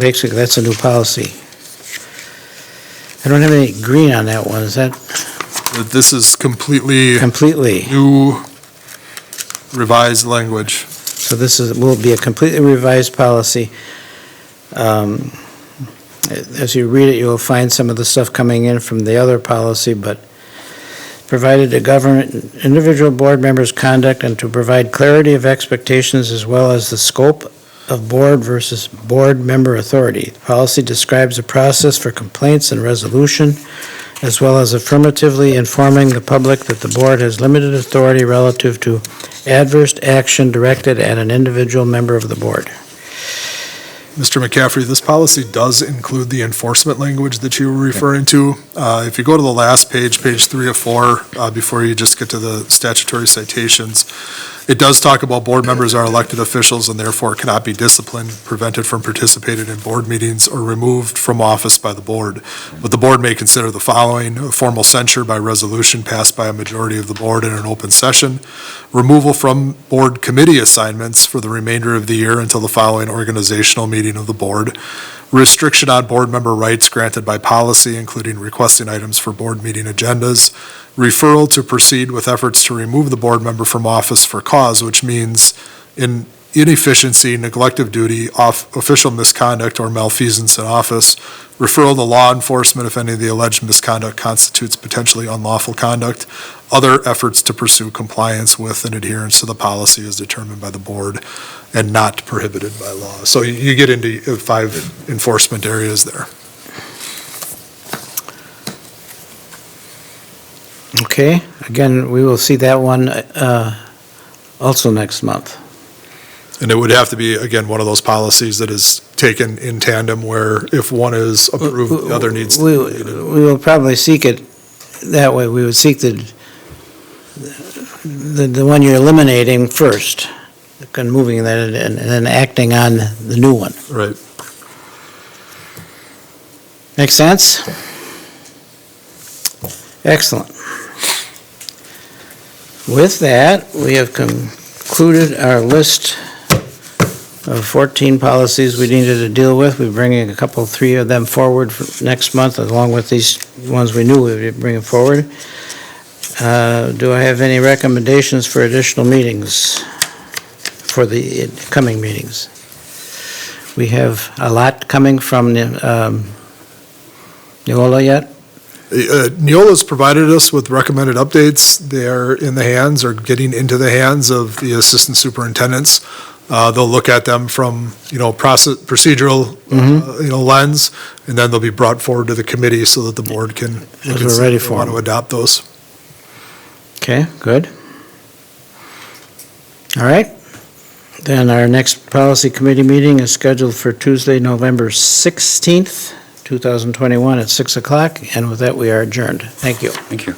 A: basically, that's a new policy. I don't have any green on that one. Is that
J: This is completely
A: completely?
J: new revised language.
A: So this will be a completely revised policy. As you read it, you will find some of the stuff coming in from the other policy, but provided to govern individual board members' conduct and to provide clarity of expectations as well as the scope of board versus board member authority. The policy describes a process for complaints and resolution, as well as affirmatively informing the public that the board has limited authority relative to adverse action directed at an individual member of the board.
J: Mr. McCaffrey, this policy does include the enforcement language that you were referring to. If you go to the last page, page 3 of 4, before you just get to the statutory citations, it does talk about board members are elected officials and therefore cannot be disciplined, prevented from participating in board meetings, or removed from office by the board. But the board may consider the following: a formal censure by resolution passed by a majority of the board in an open session, removal from board committee assignments for the remainder of the year until the following organizational meeting of the board, restriction on board member rights granted by policy, including requesting items for board meeting agendas, referral to proceed with efforts to remove the board member from office for cause, which means inefficiency, neglect of duty, official misconduct, or malfeasance in office, referral to law enforcement if any of the alleged misconduct constitutes potentially unlawful conduct, other efforts to pursue compliance with and adherence to the policy as determined by the board and not prohibited by law. So you get into 5 enforcement areas there.
A: Okay, again, we will see that one also next month.
J: And it would have to be, again, one of those policies that is taken in tandem where if one is approved, the other needs to be deleted.
A: We will probably seek it that way. We would seek the one you're eliminating first, and moving that and then acting on the new one.
J: Right.
A: Make sense? Excellent. With that, we have concluded our list of 14 policies we needed to deal with. We're bringing three of them forward for next month, along with these ones we knew we would bring forward. Do I have any recommendations for additional meetings for the coming meetings? We have a lot coming from Neola yet?
J: Neola's provided us with recommended updates. They're in the hands, or getting into the hands of the assistant superintendents. They'll look at them from, procedural, lens, and then they'll be brought forward to the committee so that the board can
A: As we're ready for
J: want to
A: them.
J: adopt those.
A: Okay, good. All right. Then our next policy committee meeting is scheduled for Tuesday, November 16th, 2021 at 6 o'clock. And with that, we are adjourned. Thank you.
M: Thank you.